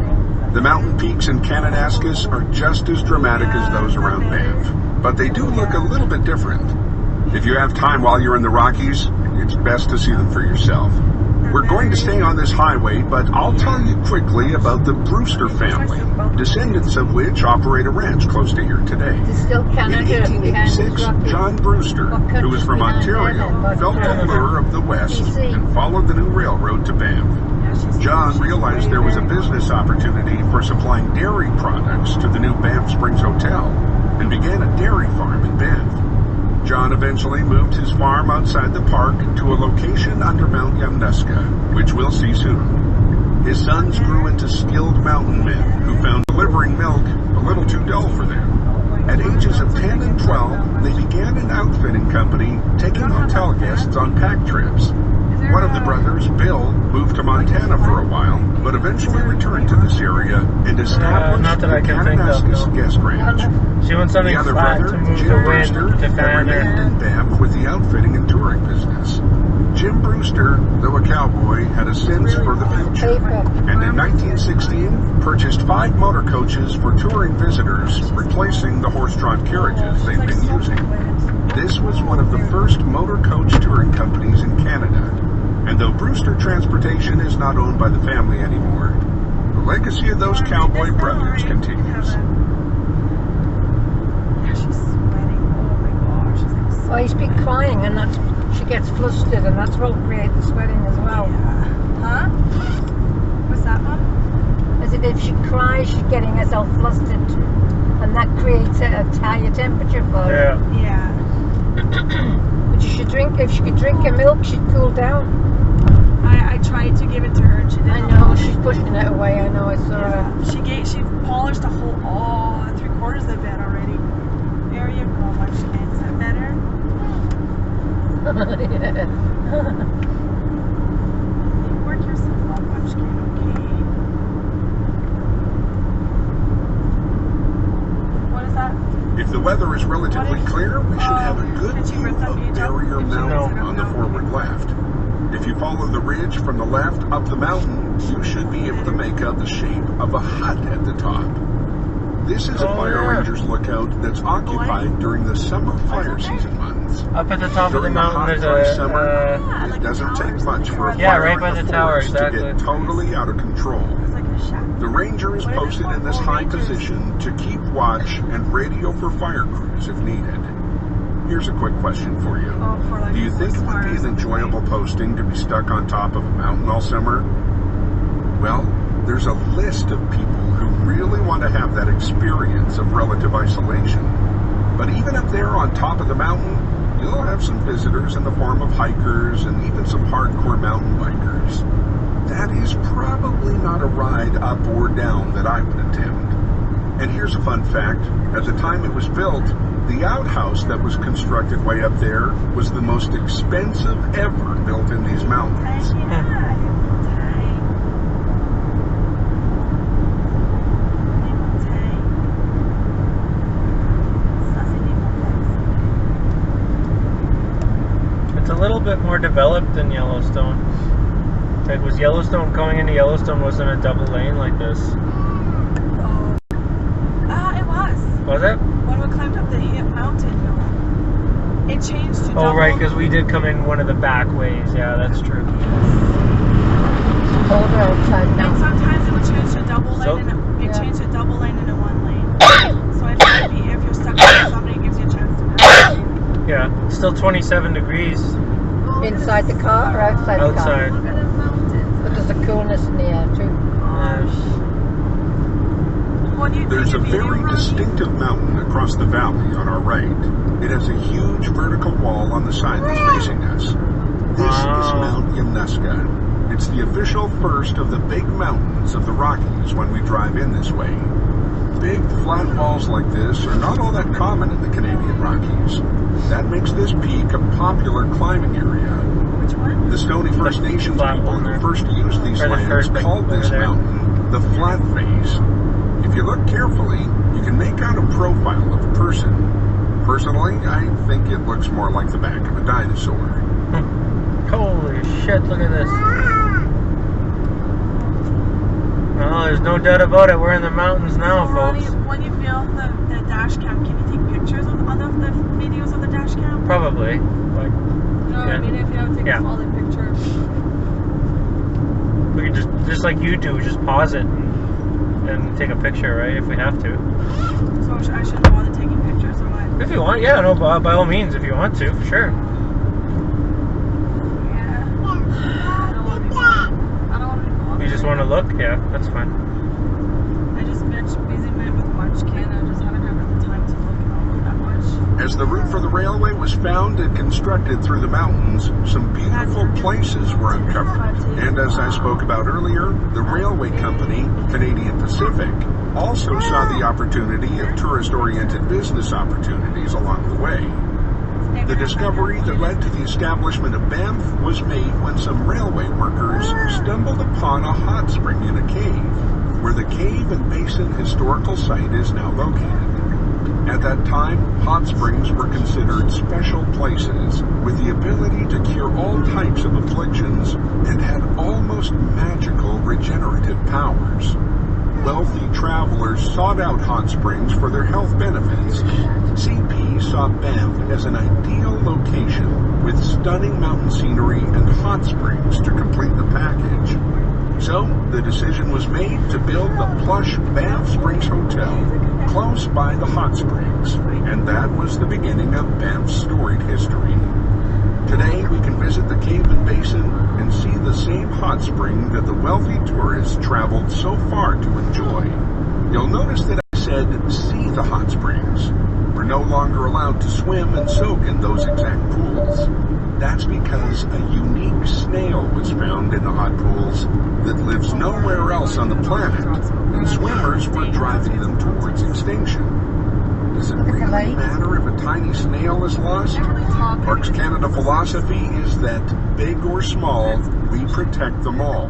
The mountain peaks in Kananaskis are just as dramatic as those around Banff, but they do look a little bit different. If you have time while you're in the Rockies, it's best to see them for yourself. We're going to stay on this highway, but I'll tell you quickly about the Brewster family, descendants of which operate a ranch close to here today. It's still In Canada. 1886, John Brewster, who was from Ontario, felt the lure of the West and followed the new railroad to Banff. John realized there was a business opportunity for supplying dairy products to the new Banff Springs Hotel and began a dairy farm in Banff. John eventually moved his farm outside the park to a location under Mount Yamnuska, which we'll see soon. His sons grew into skilled mountain men who found delivering milk a little too dull for them. At ages of 10 and 12, they began an outfitting company taking hotel guests on pack trips. One of the brothers, Bill, moved to Montana for a while, but eventually returned to this area and established the Kananaskis Guest Ranch. She wants something The other flat brother, to move Jim the wind Brewster, to had fan remained her. in Banff with the outfitting and touring business. Jim Brewster, though a cowboy, had a sense for the future, and in 1916 purchased 5 motor coaches for touring visitors, replacing the horse-drawn carriages they've been using. This was one of the first motor coach touring companies in Canada. And though Brewster Transportation is not owned by the family anymore, the legacy of those cowboy brothers continues. Yeah, she's sweating. Oh my gosh. She's like Well, he's been crying, and that's she gets flustered, and that's what will create the sweating as well. Yeah. Huh? What's that, Mom? As if she cries, she's getting herself flustered, and that creates a higher temperature for her. Yeah. Yeah. But she should drink. If she could drink her milk, she'd cool down. I tried to give it to her and she didn't. I know she's pushing it away. I know. I saw her. She polished a whole 3/4 of it already. There you go, Munchkin. Is that better? Yeah. Work yourself up, Munchkin, okay? What is that? If the weather is relatively clear, we should have a good Did you view rip that of page up? Barrier Did you Mountain rip it on the up? forward left. If you follow the ridge from the left up the mountain, you should be able to make out the shape of a hut at the top. This is a fire ranger's lookout that's occupied during the summer fire season months. Up at the top of the During the mountain, hot, there's dry a. summer, like it doesn't take much for a Yeah, fire right in by the the tower, forest to exactly. get totally out of control. It's like a shack. The ranger is posted in this high position to keep watch and radio for fire crews if needed. Here's a quick question for you. Oh, for like Do you think it would be an enjoyable posting to be stuck on top of a mountain all summer? Well, there's a list of people who really want to have that experience of relative isolation. But even up there on top of the mountain, you'll have some visitors in the form of hikers and even some hardcore mountain bikers. That is probably not a ride up or down that I would attempt. And here's a fun fact. At the time it was built, the outhouse that was constructed way up there was the most expensive ever built in these mountains. It's a little bit more developed than Yellowstone. Like, was Yellowstone going into Yellowstone wasn't a double lane like this? It was. Was it? When we climbed up the mountain, it changed to Oh, double. right, because we did come in one of the back ways. Yeah, that's true. Colder outside And now. sometimes it would change to double lane, So- and it Yeah. changed to double lane and a 1 lane. So I think if you're stuck with somebody, it gives you a chance to pass. Yeah, still 27 degrees Inside the car or outside the car? outside. Look at the mountains. But there's a coolness in the air too. When you There's a take video, very Ronnie, distinctive mountain across the valley on our right. It has a huge vertical wall on the side that's facing us. This is Mount Yamnuska. It's the official first of the big mountains of the Rockies when we drive in this way. Big flat walls like this are not all that common in the Canadian Rockies. That makes this peak a popular climbing area. Which one? The Stoney First Nations flat people one who there. first used these Or the lands first big called this over there. mountain the Flat Face. If you look carefully, you can make out a profile of a person. Personally, I think it looks more like the back of a dinosaur. Holy shit, look at this. there's no doubt about it. We're in the mountains now, So folks. when you film the dash cam, can you take pictures of the videos of the dash cam? Probably. Like, You know what I yeah. mean? If you have to take Yeah. a solid picture. we could just like you do, just pause it and take a picture, right? If we have to. So I shouldn't bother taking pictures of mine. If you want, yeah, no, by all means, if you want to, for sure. Yeah. I don't want to be bothered. You just want to look? Yeah, that's fine. I just been busy with Munchkin. I just haven't had the time to look that much. As the route for the railway was found and constructed through the mountains, some beautiful places were uncovered. And as I spoke about earlier, the railway company, Canadian Pacific, also saw the opportunity of tourist-oriented business opportunities along the way. The discovery that led to the establishment of Banff was made when some railway workers stumbled upon a hot spring in a cave, where the Cave and Basin Historical Site is now located. At that time, hot springs were considered special places with the ability to cure all types of afflictions and had almost magical regenerative powers. Wealthy travelers sought out hot springs for their health benefits. CP saw Banff as an ideal location with stunning mountain scenery and hot springs to complete the package. So, the decision was made to build the plush Banff Springs Hotel close by the hot springs, and that was the beginning of Banff's storied history. Today, we can visit the Cave and Basin and see the same hot spring that the wealthy tourists traveled so far to enjoy. You'll notice that I said, see the hot springs. We're no longer allowed to swim and soak in those exact pools. That's because a unique snail was found in the hot pools that lives nowhere else on the planet, and swimmers were driving them towards extinction. Does it really matter if a tiny snail is lost? Parks Canada philosophy is that, big or small, we protect them all.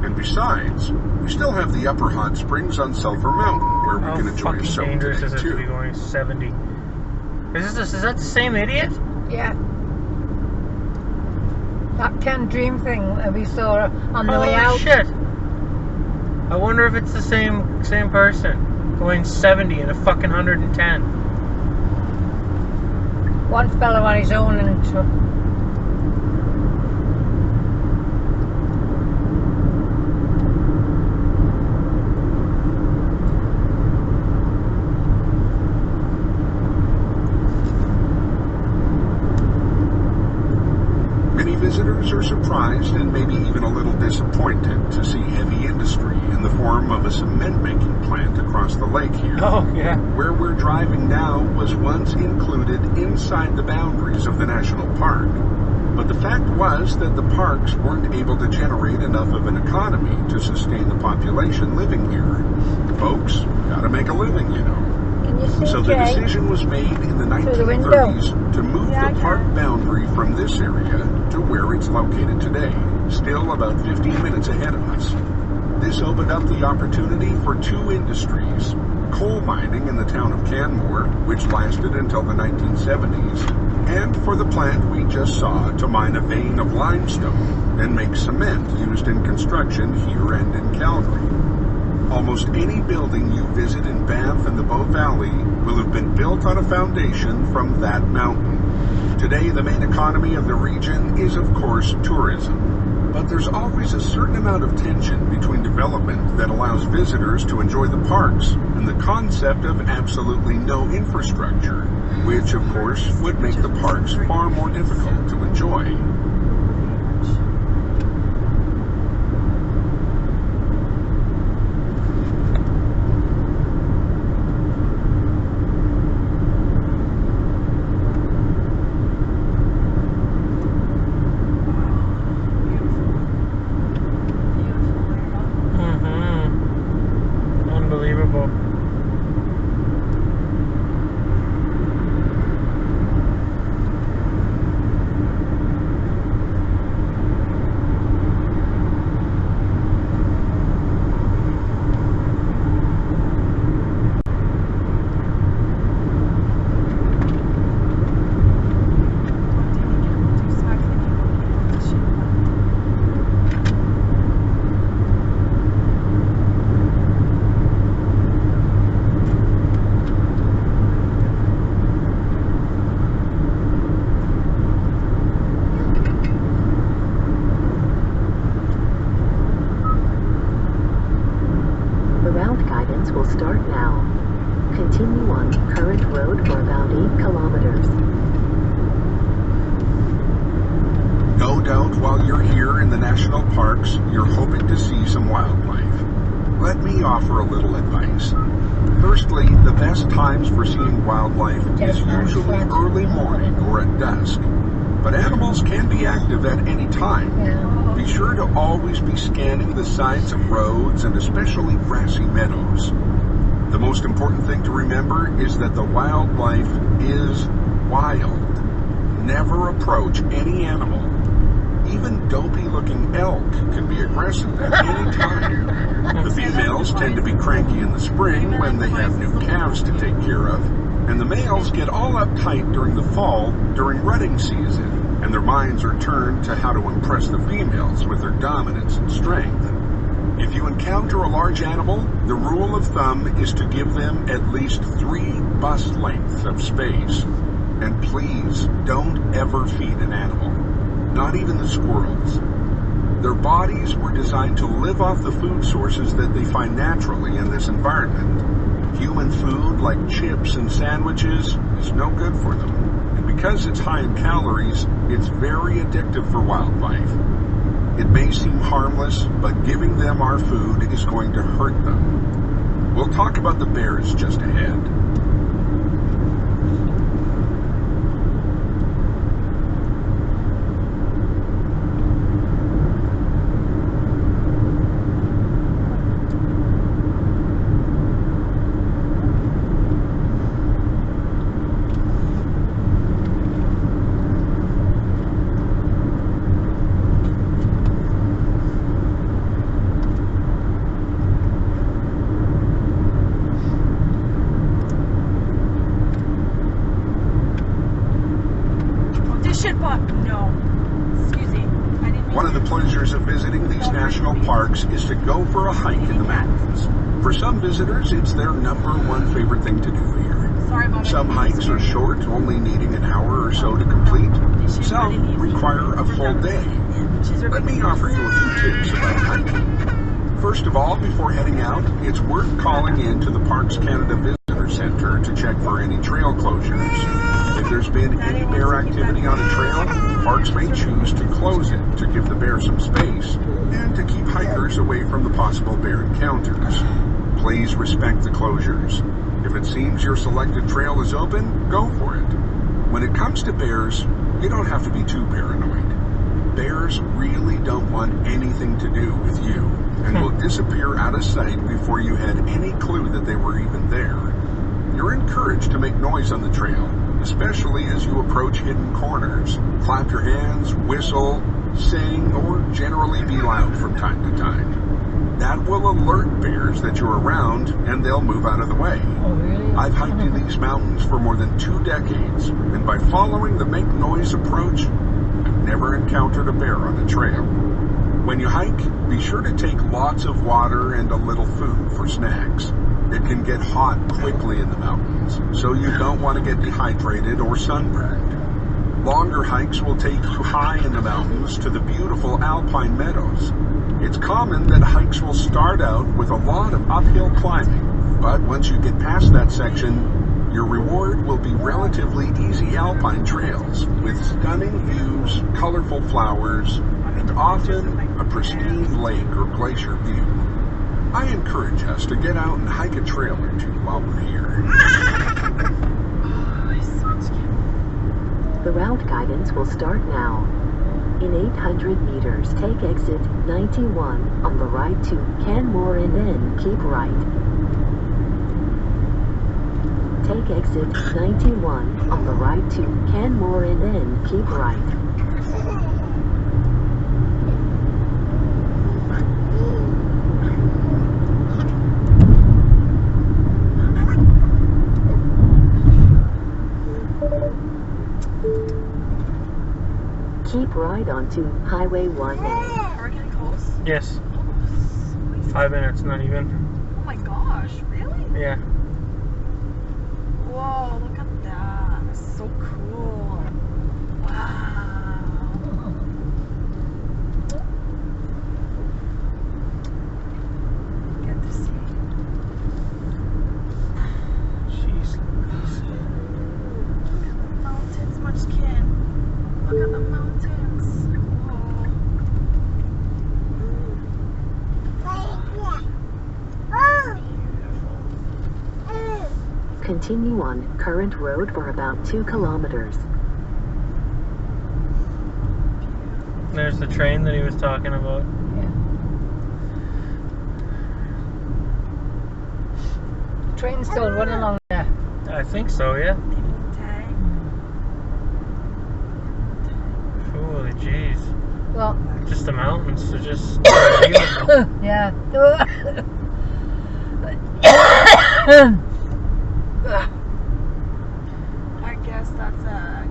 And besides, we still have the upper hot springs on Sulphur Mountain, where we can enjoy a soak dangerous is today it to be too. going 70? Is that the same idiot? Yeah. That Ken Dream thing that we saw on the way out. Shit! I wonder if it's the same person going 70 in a fucking 110. One fellow on his own and Many visitors are surprised and maybe even a little disappointed to see heavy industry in the form of a cement-making plant across the lake here. Oh, yeah. Where we're driving now was once included inside the boundaries of the national park. But the fact was that the parks weren't able to generate enough of an economy to sustain the population living here. Folks, gotta make a living, you know. can you see So the Jay? decision was made in the Through the 1930s to move Yeah, I the park can. boundary from this area to where it's located today, still about 15 minutes ahead of us. This opened up the opportunity for two industries: coal mining in the town of Canmore, which lasted until the 1970s, and for the plant we just saw to mine a vein of limestone and make cement used in construction here and in Calgary. Almost any building you visit in Banff and the Bow Valley will have been built on a foundation from that mountain. Today, the main economy of the region is, of course, tourism. But there's always a certain amount of tension between development that allows visitors to enjoy the parks and the concept of absolutely no infrastructure, which, of course, would make the parks far more difficult to enjoy. Unbelievable. will start now. Continue on current road for about 8 kilometers. No doubt while you're here in the national parks, you're hoping to see some wildlife. Let me offer a little advice. Firstly, the best times for seeing wildlife is usually early morning or at dusk. But animals can be active at any time. Be sure to always be scanning the sides of roads and especially grassy meadows. The most important thing to remember is that the wildlife is wild. Never approach any animal. Even dopey-looking elk can be aggressive at any time. The females tend to be cranky in the spring when they have new calves to take care of, and the males get all uptight during the fall during rutting season, and their minds are turned to how to impress the females with their dominance and strength. If you encounter a large animal, the rule of thumb is to give them at least 3 bus lengths of space. And please don't ever feed an animal. Not even the squirrels. Their bodies were designed to live off the food sources that they find naturally in this environment. Human food like chips and sandwiches is no good for them. And because it's high in calories, it's very addictive for wildlife. It may seem harmless, but giving them our food is going to hurt them. We'll talk about the bears just ahead. One of the pleasures of visiting these national parks is to go for a hike in the mountains. For some visitors, it's their #1 favorite thing to do here. Some hikes are short, only needing an hour or so to complete. Some require a full day. Let me offer you a few tips about hiking. First of all, before heading out, it's worth calling in to the Parks Canada Visitor Center to check for any trail closures. If there's been any bear activity on a trail, parks may choose to close it to give the bear some space and to keep hikers away from the possible bear encounters. Please respect the closures. If it seems your selected trail is open, go for it. When it comes to bears, you don't have to be too paranoid. Bears really don't want anything to do with you and will disappear out of sight before you had any clue that they were even there. You're encouraged to make noise on the trail, especially as you approach hidden corners. Clap your hands, whistle, sing, or generally be loud from time to time. That will alert bears that you're around and they'll move out of the way. Oh, really? I've hiked in these mountains for more than 2 decades, and by following the make noise approach, I've never encountered a bear on the trail. When you hike, be sure to take lots of water and a little food for snacks. It can get hot quickly in the mountains, so you don't want to get dehydrated or sunburned. Longer hikes will take you high in the mountains to the beautiful alpine meadows. It's common that hikes will start out with a lot of uphill climbing, but once you get past that section, your reward will be relatively easy alpine trails with stunning views, colorful flowers, and often a pristine lake or glacier view. I encourage us to get out and hike a trail or 2 while we're here. The route guidance will start now. In 800 meters, take exit 91 on the right to Canmore and then keep right. Take exit 91 on the right to Canmore and then keep right. Keep right onto Highway 1A. Are we getting close? Yes. 5 minutes, not even. Oh my gosh, really? Yeah. Whoa, look at that. That's so cool. Wow. Get to see. Continue on current road for about 2 kilometers. There's the train that he was talking about. Yeah. Train's still running along there. I think so, yeah. Tag. Holy jeez. Well, Just the mountains are just... yeah. I guess that's a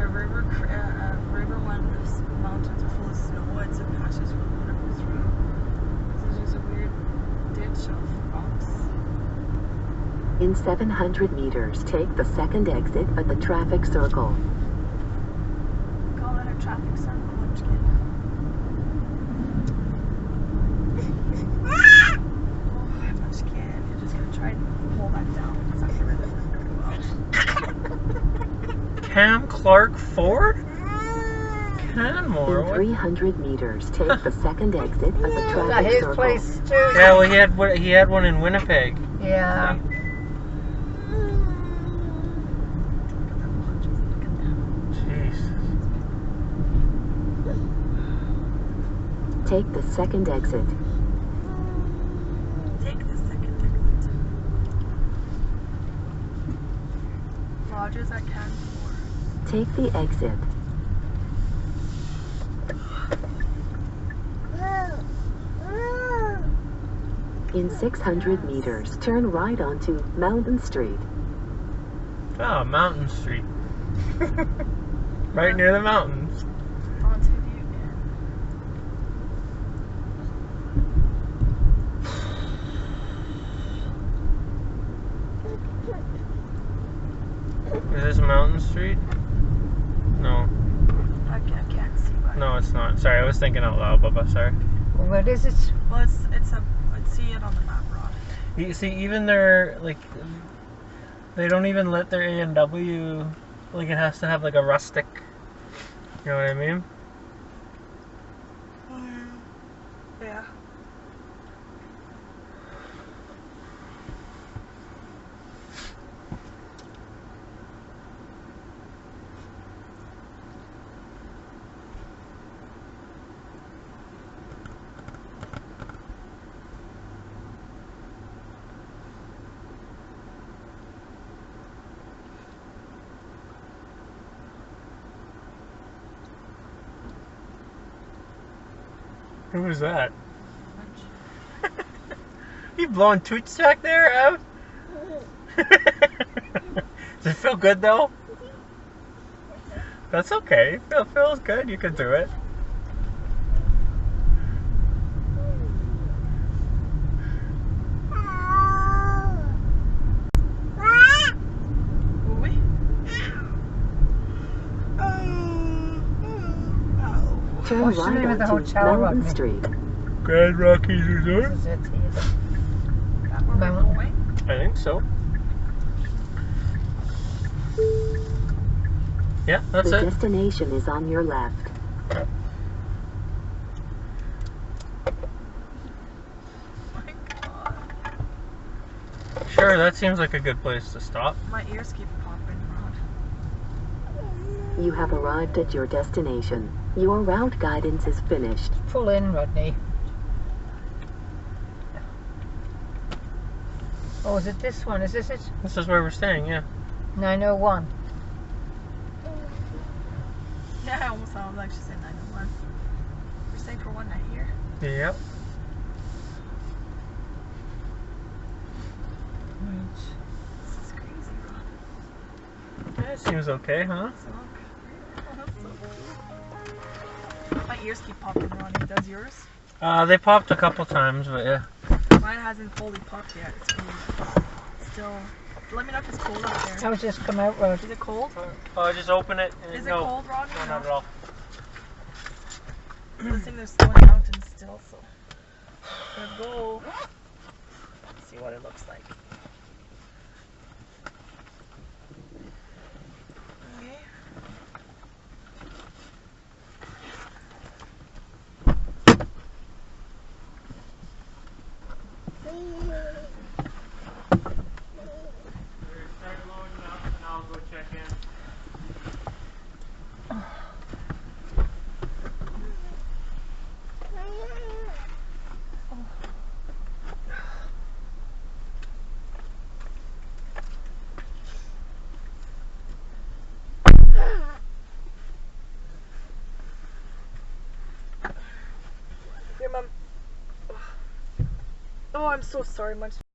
river when the mountains are full of snow. It's a passage for whatever through. This is just a weird ditch of rocks. In 700 meters, take the second exit at the traffic circle. Call it a traffic circle. I'm just kidding. I'm just kidding. You're just gonna try and pull that down. It's not gonna really work very well. Cam Clark Ford? Canmore. In 300 meters, take the second exit at the Is that traffic his circle. place too? Yeah, well, he had one in Winnipeg. Yeah. Jeez. Take the second exit. Take the second exit. Rogers at Canmore. Take the exit. In 600 meters, turn right onto Mountain Street. Oh, Mountain Street. Right near the mountains. Onto the again. Is this Mountain Street? No. I can't see why. No, it's not. Sorry, I was thinking out loud, Bubba. Sorry. Well, what is it? Well, it's a. Let's see it on the map, Rod. You see, even their, like, they don't even let their A&W, like, it has to have, like, a rustic, you know what I mean? Yeah. Who was that? You blowing toots back there, Ev? Does it feel good, though? That's okay. It feels good. You can do it. Turn What's the right name of the onto hotel, Mountain Rodney? Street. Grand Rockies Resort? Is it? That where we're Mountain. going? I think so. Yeah, that's The it. destination is on your left. My God. Sure, that seems like a good place to stop. My ears keep popping, Rod. You have arrived at your destination. Your route guidance is finished. Pull in, Rodney. Oh, is it this one? Is this it? This is where we're staying, yeah. 901. Yeah, I almost sounded like she said 901. We're staying for one night here. Yep. This is crazy, Rod. Yeah, it seems okay, huh? So good. Oh, that's so cool. My ears keep popping, Ronnie. Does yours? They popped a couple times, but yeah. Mine hasn't fully popped yet. It's cold. Still. Let me know if it's cold up there. I was just come out, Rod. Is it cold? Oh, just open it. And Is it no. cold, Ronnie? No, not at all. This thing, there's snow in the mountains still, so. Let's go. See what it looks like. Okay. Oh, I'm so sorry, Munchkin.